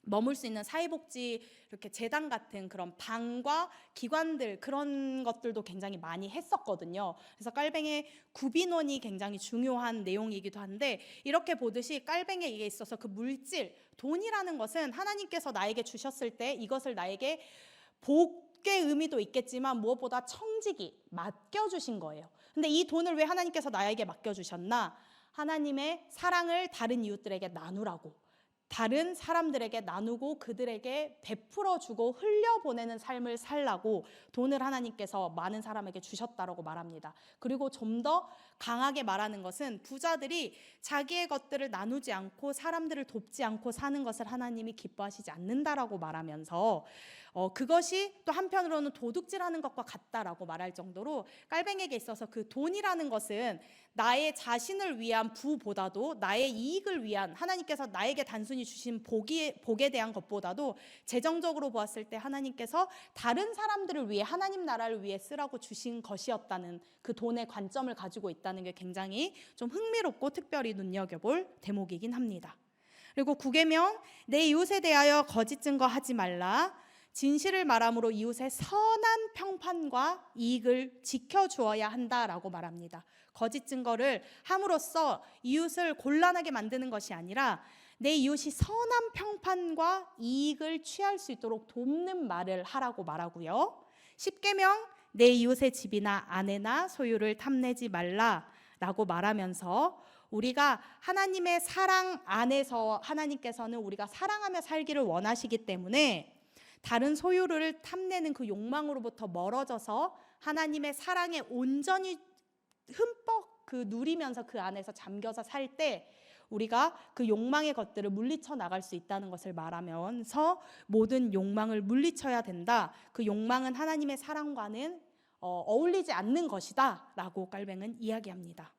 머물 수 있는 사회복지 이렇게 재단 같은 그런 방과 기관들 그런 것들도 굉장히 많이 했었거든요. 그래서 깔뱅의 구빈원이 굉장히 중요한 내용이기도 한데 이렇게 보듯이 깔뱅에게 있어서 그 물질, 돈이라는 것은 하나님께서 나에게 주셨을 때 이것을 나에게 복의 의미도 있겠지만 무엇보다 청지기, 맡겨주신 거예요. 근데 이 돈을 왜 하나님께서 나에게 맡겨주셨나? 하나님의 사랑을 다른 이웃들에게 나누라고, 다른 사람들에게 나누고 그들에게 베풀어주고 흘려보내는 삶을 살라고 돈을 하나님께서 많은 사람에게 주셨다라고 말합니다. 그리고 좀 더 강하게 말하는 것은 부자들이 자기의 것들을 나누지 않고 사람들을 돕지 않고 사는 것을 하나님이 기뻐하시지 않는다라고 말하면서 그것이 또 한편으로는 도둑질하는 것과 같다라고 말할 정도로 깔뱅에게 있어서 그 돈이라는 것은 나의 자신을 위한 부보다도 나의 이익을 위한 하나님께서 나에게 단순히 주신 복에 대한 것보다도 재정적으로 보았을 때 하나님께서 다른 사람들을 위해 하나님 나라를 위해 쓰라고 주신 것이었다는 그 돈의 관점을 가지고 있다는 게 굉장히 좀 흥미롭고 특별히 눈여겨볼 대목이긴 합니다. 그리고 9계명 내 이웃에 대하여 거짓 증거하지 말라. 진실을 말함으로 이웃의 선한 평판과 이익을 지켜주어야 한다라고 말합니다. 거짓 증거를 함으로써 이웃을 곤란하게 만드는 것이 아니라 내 이웃이 선한 평판과 이익을 취할 수 있도록 돕는 말을 하라고 말하고요. 10계명 내 이웃의 집이나 아내나 소유를 탐내지 말라라고 말하면서 우리가 하나님의 사랑 안에서 하나님께서는 우리가 사랑하며 살기를 원하시기 때문에 다른 소유를 탐내는 그 욕망으로부터 멀어져서 하나님의 사랑에 온전히 흠뻑 누리면서 그 안에서 잠겨서 살 때 우리가 그 욕망의 것들을 물리쳐 나갈 수 있다는 것을 말하면서 모든 욕망을 물리쳐야 된다. 그 욕망은 하나님의 사랑과는 어울리지 않는 것이다 라고 깔뱅은 이야기합니다.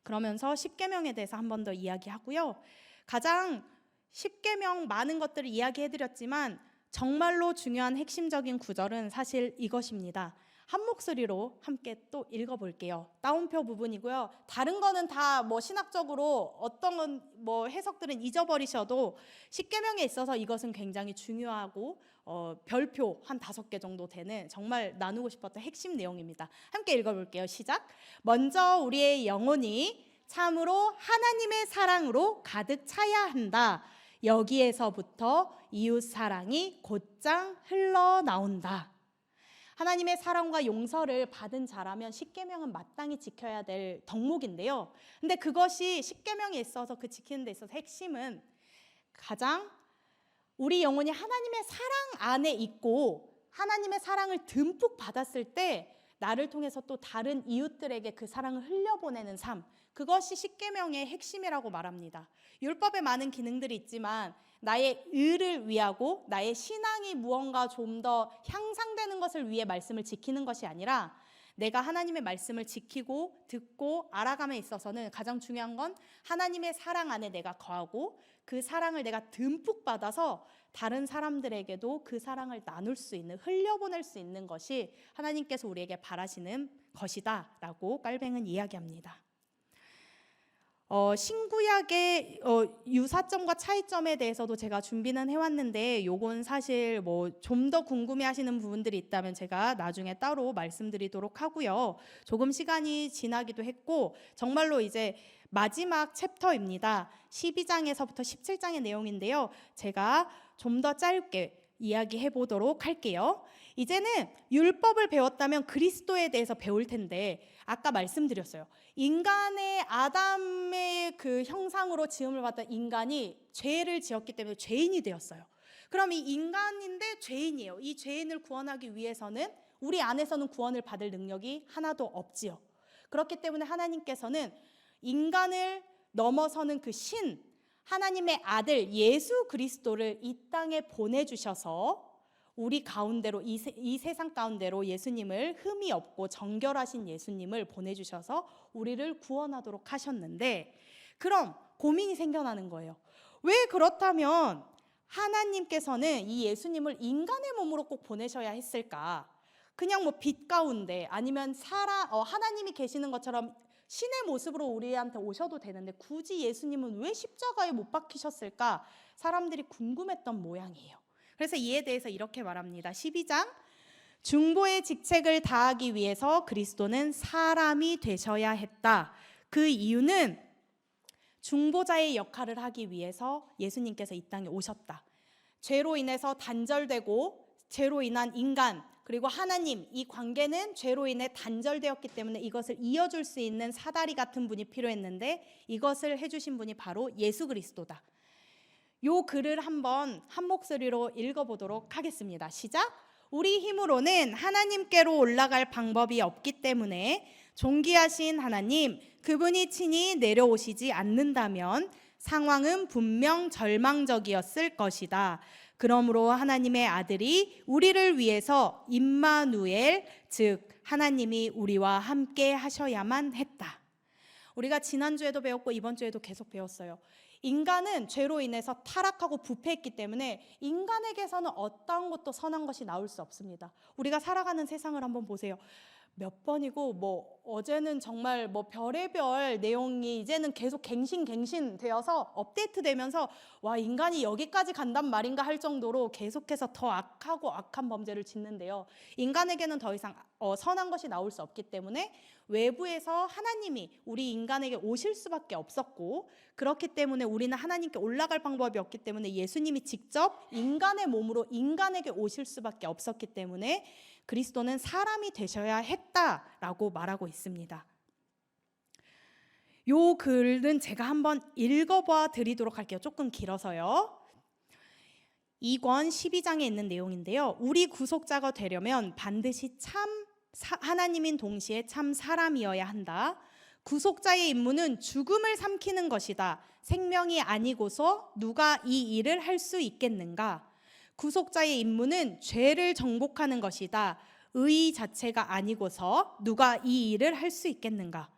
그러면서 십계명에 대해서 한 번 더 이야기하고요. 가장 십계명 많은 것들을 이야기해드렸지만 정말로 중요한 핵심적인 구절은 사실 이것입니다. 한 목소리로 함께 또 읽어볼게요. 따옴표 부분이고요. 다른 거는 다 신학적으로 어떤 해석들은 잊어버리셔도 십계명에 있어서 이것은 굉장히 중요하고 별표 한 5개 정도 되는 정말 나누고 싶었던 핵심 내용입니다. 함께 읽어볼게요. 시작. 먼저 우리의 영혼이 참으로 하나님의 사랑으로 가득 차야 한다. 여기에서부터 이웃 사랑이 곧장 흘러나온다. 하나님의 사랑과 용서를 받은 자라면 십계명은 마땅히 지켜야 될 덕목인데요. 근데 그것이 십계명에 있어서 그 지키는 데 있어서 핵심은 가장 우리 영혼이 하나님의 사랑 안에 있고 하나님의 사랑을 듬뿍 받았을 때 나를 통해서 또 다른 이웃들에게 그 사랑을 흘려보내는 삶, 그것이 십계명의 핵심이라고 말합니다. 율법에 많은 기능들이 있지만 나의 의를 위하고 나의 신앙이 무언가 좀 더 향상되는 것을 위해 말씀을 지키는 것이 아니라 내가 하나님의 말씀을 지키고 듣고 알아감에 있어서는 가장 중요한 건 하나님의 사랑 안에 내가 거하고 그 사랑을 내가 듬뿍 받아서 다른 사람들에게도 그 사랑을 나눌 수 있는, 흘려보낼 수 있는 것이 하나님께서 우리에게 바라시는 것이다 라고 깔뱅은 이야기합니다. 신구약의 유사점과 차이점에 대해서도 제가 준비는 해왔는데 요건 사실 좀 더 궁금해하시는 부분들이 있다면 제가 나중에 따로 말씀드리도록 하고요. 조금 시간이 지나기도 했고 정말로 이제 마지막 챕터입니다. 12장에서부터 17장의 내용인데요. 제가 좀 더 짧게 이야기해 보도록 할게요. 이제는 율법을 배웠다면 그리스도에 대해서 배울 텐데 아까 말씀드렸어요. 인간의 아담의 그 형상으로 지음을 받던 인간이 죄를 지었기 때문에 죄인이 되었어요. 그럼 이 인간인데 죄인이에요. 이 죄인을 구원하기 위해서는 우리 안에서는 구원을 받을 능력이 하나도 없지요. 그렇기 때문에 하나님께서는 인간을 넘어서는 그 신, 하나님의 아들 예수 그리스도를 이 땅에 보내주셔서 우리 가운데로 이 세상 가운데로 예수님을 흠이 없고 정결하신 예수님을 보내주셔서 우리를 구원하도록 하셨는데 그럼 고민이 생겨나는 거예요. 왜 그렇다면 하나님께서는 이 예수님을 인간의 몸으로 꼭 보내셔야 했을까? 그냥 빛 가운데 아니면 하나님이 계시는 것처럼 신의 모습으로 우리한테 오셔도 되는데 굳이 예수님은 왜 십자가에 못 박히셨을까? 사람들이 궁금했던 모양이에요. 그래서 이에 대해서 이렇게 말합니다. 12장 중보의 직책을 다하기 위해서 그리스도는 사람이 되셔야 했다. 그 이유는 중보자의 역할을 하기 위해서 예수님께서 이 땅에 오셨다. 죄로 인해서 단절되고 죄로 인한 인간 그리고 하나님 이 관계는 죄로 인해 단절되었기 때문에 이것을 이어줄 수 있는 사다리 같은 분이 필요했는데 이것을 해주신 분이 바로 예수 그리스도다. 요 글을 한번 한 목소리로 읽어보도록 하겠습니다. 시작. 우리 힘으로는 하나님께로 올라갈 방법이 없기 때문에 존귀하신 하나님 그분이 친히 내려오시지 않는다면 상황은 분명 절망적이었을 것이다. 그러므로 하나님의 아들이 우리를 위해서 임마누엘 즉 하나님이 우리와 함께 하셔야만 했다. 우리가 지난주에도 배웠고 이번 주에도 계속 배웠어요. 인간은 죄로 인해서 타락하고 부패했기 때문에 인간에게서는 어떤 것도 선한 것이 나올 수 없습니다. 우리가 살아가는 세상을 한번 보세요. 몇 번이고 어제는 정말 별의별 내용이 이제는 계속 갱신 되어서 업데이트 되면서 와 인간이 여기까지 간단 말인가 할 정도로 계속해서 더 악하고 악한 범죄를 짓는데요. 인간에게는 더 이상 선한 것이 나올 수 없기 때문에 외부에서 하나님이 우리 인간에게 오실 수밖에 없었고 그렇기 때문에 우리는 하나님께 올라갈 방법이 없기 때문에 예수님이 직접 인간의 몸으로 인간에게 오실 수밖에 없었기 때문에 그리스도는 사람이 되셔야 했다라고 말하고 있습니다. 요 글은 제가 한번 읽어봐 드리도록 할게요. 조금 길어서요. 2권 12장에 있는 내용인데요. 우리 구속자가 되려면 반드시 참 하나님인 동시에 참 사람이어야 한다. 구속자의 임무는 죽음을 삼키는 것이다. 생명이 아니고서 누가 이 일을 할 수 있겠는가? 구속자의 임무는 죄를 정복하는 것이다. 의 자체가 아니고서 누가 이 일을 할 수 있겠는가?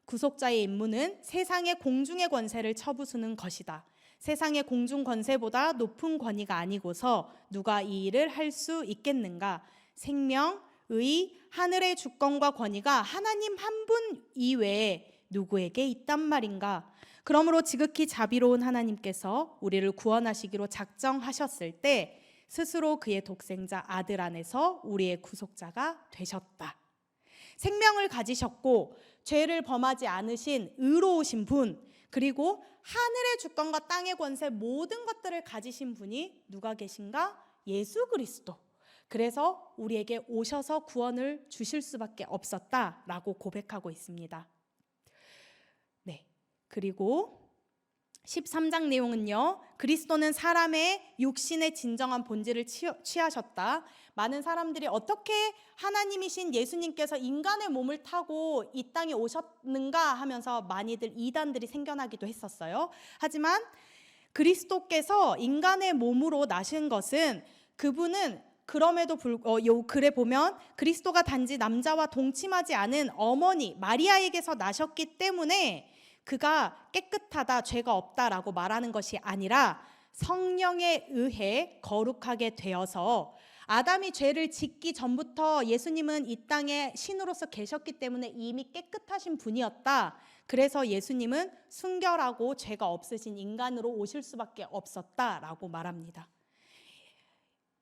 구속자의 임무는 세상의 공중의 권세를 쳐부수는 것이다. 세상의 공중 권세보다 높은 권위가 아니고서 누가 이 일을 할 수 있겠는가? 생명, 의, 하늘의 주권과 권위가 하나님 한 분 이외에 누구에게 있단 말인가? 그러므로 지극히 자비로운 하나님께서 우리를 구원하시기로 작정하셨을 때 스스로 그의 독생자 아들 안에서 우리의 구속자가 되셨다. 생명을 가지셨고 죄를 범하지 않으신 의로우신 분, 그리고 하늘의 주권과 땅의 권세 모든 것들을 가지신 분이 누가 계신가? 예수 그리스도. 그래서 우리에게 오셔서 구원을 주실 수밖에 없었다라고 고백하고 있습니다. 네. 그리고 13장 내용은요. 그리스도는 사람의 육신의 진정한 본질을 취하셨다. 많은 사람들이 어떻게 하나님이신 예수님께서 인간의 몸을 타고 이 땅에 오셨는가 하면서 많이들 이단들이 생겨나기도 했었어요. 하지만 그리스도께서 인간의 몸으로 나신 것은 그분은 그럼에도 요 글에 보면 그리스도가 단지 남자와 동침하지 않은 어머니 마리아에게서 나셨기 때문에 그가 깨끗하다, 죄가 없다라고 말하는 것이 아니라 성령에 의해 거룩하게 되어서 아담이 죄를 짓기 전부터 예수님은 이 땅에 신으로서 계셨기 때문에 이미 깨끗하신 분이었다. 그래서 예수님은 순결하고 죄가 없으신 인간으로 오실 수밖에 없었다라고 말합니다.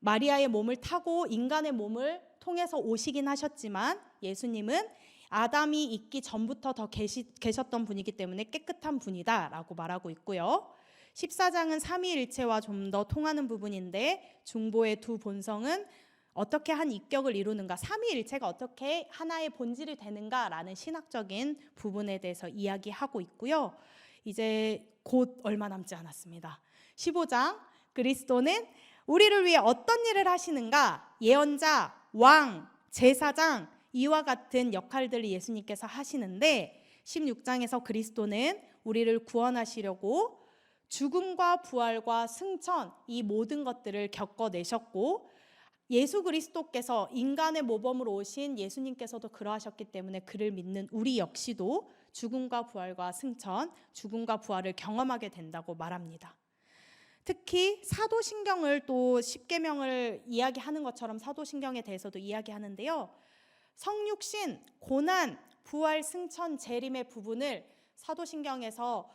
마리아의 몸을 타고 인간의 몸을 통해서 오시긴 하셨지만 예수님은 아담이 있기 전부터 더 계셨던 분이기 때문에 깨끗한 분이다라고 말하고 있고요. 14장은 삼위일체와 좀 더 통하는 부분인데 중보의 두 본성은 어떻게 한 인격을 이루는가, 삼위일체가 어떻게 하나의 본질이 되는가라는 신학적인 부분에 대해서 이야기하고 있고요. 이제 곧 얼마 남지 않았습니다. 15장, 그리스도는 우리를 위해 어떤 일을 하시는가? 예언자, 왕, 제사장, 이와 같은 역할들을 예수님께서 하시는데 16장에서 그리스도는 우리를 구원하시려고 죽음과 부활과 승천 이 모든 것들을 겪어내셨고 예수 그리스도께서 인간의 모범으로 오신 예수님께서도 그러하셨기 때문에 그를 믿는 우리 역시도 죽음과 부활과 승천, 죽음과 부활을 경험하게 된다고 말합니다. 특히 사도신경을 또 십계명을 이야기하는 것처럼 사도신경에 대해서도 이야기하는데요. 성육신, 고난, 부활, 승천, 재림의 부분을 사도신경에서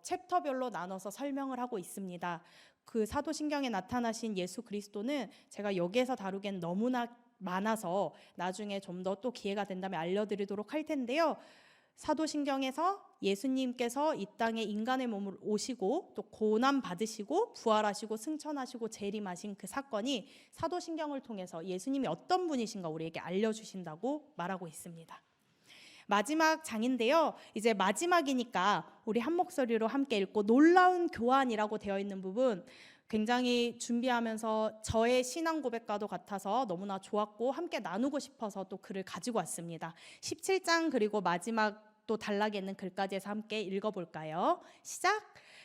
챕터별로 나눠서 설명을 하고 있습니다. 그 사도신경에 나타나신 예수 그리스도는 제가 여기에서 다루기엔 너무나 많아서 나중에 좀 더 또 기회가 된다면 알려드리도록 할 텐데요. 사도신경에서 예수님께서 이 땅에 인간의 몸으로 오시고 또 고난 받으시고 부활하시고 승천하시고 재림하신 그 사건이 사도신경을 통해서 예수님이 어떤 분이신가 우리에게 알려주신다고 말하고 있습니다. 마지막 장인데요. 이제 마지막이니까 우리 한 목소리로 함께 읽고 놀라운 교환이라고 되어 있는 부분 굉장히 준비하면서 저의 신앙 고백과도 같아서 너무나 좋았고 함께 나누고 싶어서 또 글을 가지고 왔습니다. 17장 그리고 마지막 또 단락에 있는 글까지 해서 함께 읽어볼까요? 시작!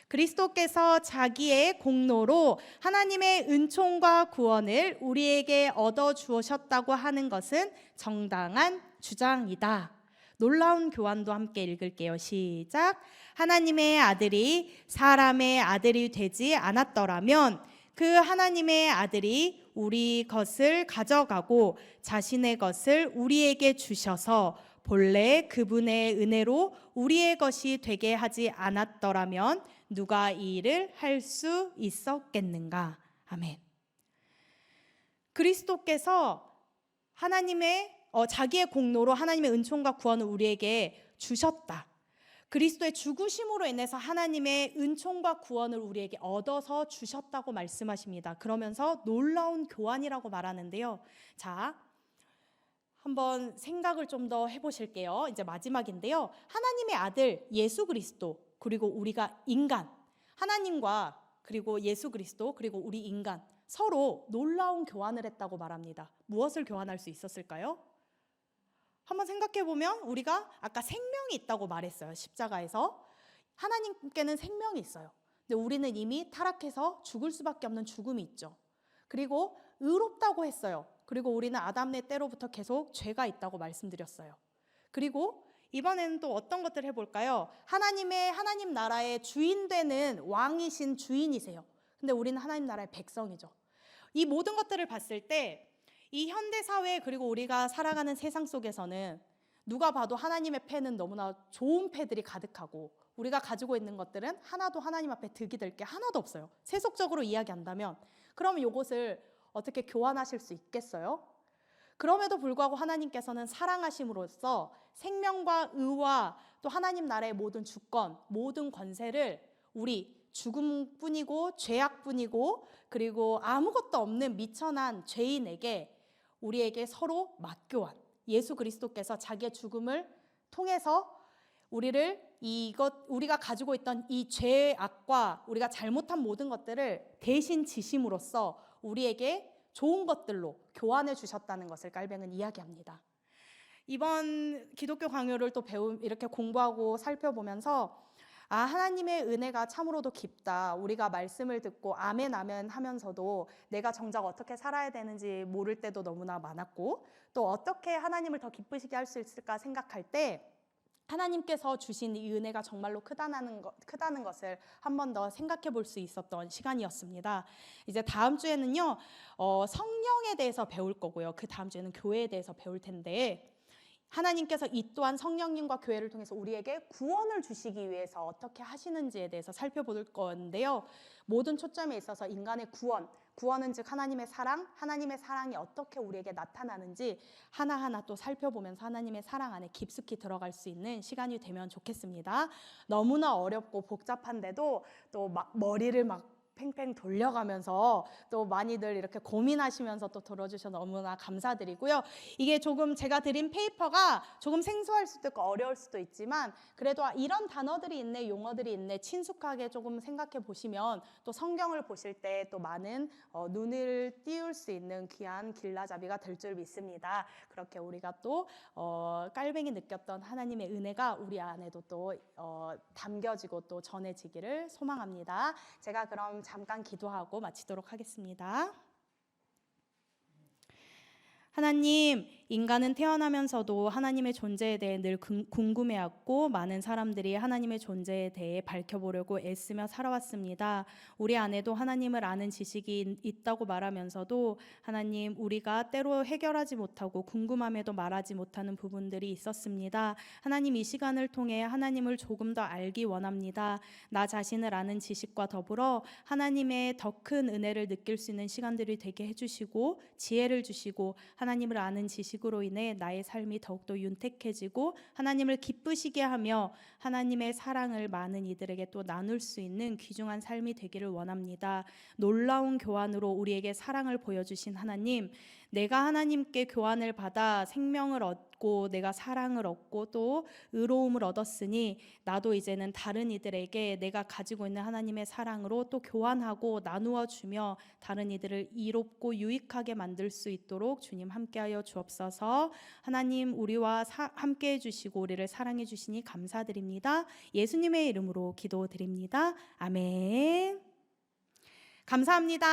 그리스도께서 자기의 공로로 하나님의 은총과 구원을 우리에게 얻어주셨다고 하는 것은 정당한 주장이다. 놀라운 교환도 함께 읽을게요. 시작! 하나님의 아들이 사람의 아들이 되지 않았더라면 그 하나님의 아들이 우리 것을 가져가고 자신의 것을 우리에게 주셔서 본래 그분의 은혜로 우리의 것이 되게 하지 않았더라면 누가 이 일을 할 수 있었겠는가? 아멘. 그리스도께서 하나님의 자기의 공로로 하나님의 은총과 구원을 우리에게 주셨다. 그리스도의 죽으심으로 인해서 하나님의 은총과 구원을 우리에게 얻어서 주셨다고 말씀하십니다. 그러면서 놀라운 교환이라고 말하는데요. 자, 한번 생각을 좀 더 해보실게요. 이제 마지막인데요. 하나님의 아들 예수 그리스도 그리고 우리가 인간, 하나님과 그리고 예수 그리스도, 그리고 우리 인간 서로 놀라운 교환을 했다고 말합니다. 무엇을 교환할 수 있었을까요? 한번 생각해 보면 우리가 아까 생명이 있다고 말했어요. 십자가에서 하나님께는 생명이 있어요. 근데 우리는 이미 타락해서 죽을 수밖에 없는 죽음이 있죠. 그리고 의롭다고 했어요. 그리고 우리는 아담네 때로부터 계속 죄가 있다고 말씀드렸어요. 그리고 이번에는 또 어떤 것들을 해볼까요? 하나님 나라의 주인 되는 왕이신 주인이세요. 근데 우리는 하나님 나라의 백성이죠. 이 모든 것들을 봤을 때 이 현대사회 그리고 우리가 살아가는 세상 속에서는 누가 봐도 하나님의 패는 너무나 좋은 패들이 가득하고 우리가 가지고 있는 것들은 하나도 하나님 앞에 득이 될 게 하나도 없어요. 세속적으로 이야기한다면 그러면 이것을 어떻게 교환하실 수 있겠어요? 그럼에도 불구하고 하나님께서는 사랑하심으로써 생명과 의와 또 하나님 나라의 모든 주권, 모든 권세를 우리 죽음뿐이고 죄악뿐이고 그리고 아무것도 없는 미천한 죄인에게 우리에게 서로 맞교환, 예수 그리스도께서 자기의 죽음을 통해서 우리가 가지고 있던 이 죄악과 우리가 잘못한 모든 것들을 대신 지심으로써 우리에게 좋은 것들로 교환해 주셨다는 것을 깔뱅은 이야기합니다. 이번 기독교 강요를 또 이렇게 공부하고 살펴보면서 하나님의 은혜가 참으로도 깊다. 우리가 말씀을 듣고 아멘 아멘 하면서도 내가 정작 어떻게 살아야 되는지 모를 때도 너무나 많았고 또 어떻게 하나님을 더 기쁘시게 할 수 있을까 생각할 때 하나님께서 주신 이 은혜가 정말로 크다는 것을 한 번 더 생각해 볼 수 있었던 시간이었습니다. 이제 다음 주에는요, 성령에 대해서 배울 거고요. 그 다음 주에는 교회에 대해서 배울 텐데 하나님께서 이 또한 성령님과 교회를 통해서 우리에게 구원을 주시기 위해서 어떻게 하시는지에 대해서 살펴볼 건데요. 모든 초점에 있어서 인간의 구원은 즉 하나님의 사랑이 어떻게 우리에게 나타나는지 하나하나 또 살펴보면서 하나님의 사랑 안에 깊숙이 들어갈 수 있는 시간이 되면 좋겠습니다. 너무나 어렵고 복잡한데도 또 머리를 팽팽 돌려가면서 또 많이들 이렇게 고민하시면서 또 들어주셔서 너무나 감사드리고요. 이게 조금 제가 드린 페이퍼가 조금 생소할 수도 있고 어려울 수도 있지만 그래도 이런 단어들이 있네, 용어들이 있네, 친숙하게 조금 생각해 보시면 또 성경을 보실 때 또 많은 눈을 띄울 수 있는 귀한 길라잡이가 될 줄 믿습니다. 그렇게 우리가 또 깔뱅이 느꼈던 하나님의 은혜가 우리 안에도 또 담겨지고 또 전해지기를 소망합니다. 제가 그럼 잠깐 기도하고 마치도록 하겠습니다. 하나님, 인간은 태어나면서도 하나님의 존재에 대해 늘 궁금해했고 많은 사람들이 하나님의 존재에 대해 밝혀보려고 애쓰며 살아왔습니다. 우리 안에도 하나님을 아는 지식이 있다고 말하면서도 하나님, 우리가 때로 해결하지 못하고 궁금함에도 말하지 못하는 부분들이 있었습니다. 하나님, 이 시간을 통해 하나님을 조금 더 알기 원합니다. 나 자신을 아는 지식과 더불어 하나님의 더 큰 은혜를 느낄 수 있는 시간들이 되게 해주시고 지혜를 주시고 하나님을 아는 지식으로 인해 나의 삶이 더욱더 윤택해지고 하나님을 기쁘시게 하며 하나님의 사랑을 많은 이들에게 또 나눌 수 있는 귀중한 삶이 되기를 원합니다. 놀라운 교환으로 우리에게 사랑을 보여주신 하나님, 내가 하나님께 교환을 받아 생명을 얻고 내가 사랑을 얻고 또 의로움을 얻었으니 나도 이제는 다른 이들에게 내가 가지고 있는 하나님의 사랑으로 또 교환하고 나누어 주며 다른 이들을 이롭고 유익하게 만들 수 있도록 주님 함께하여 주옵소서. 하나님, 우리와 함께해 주시고 우리를 사랑해 주시니 감사드립니다. 예수님의 이름으로 기도드립니다. 아멘. 감사합니다.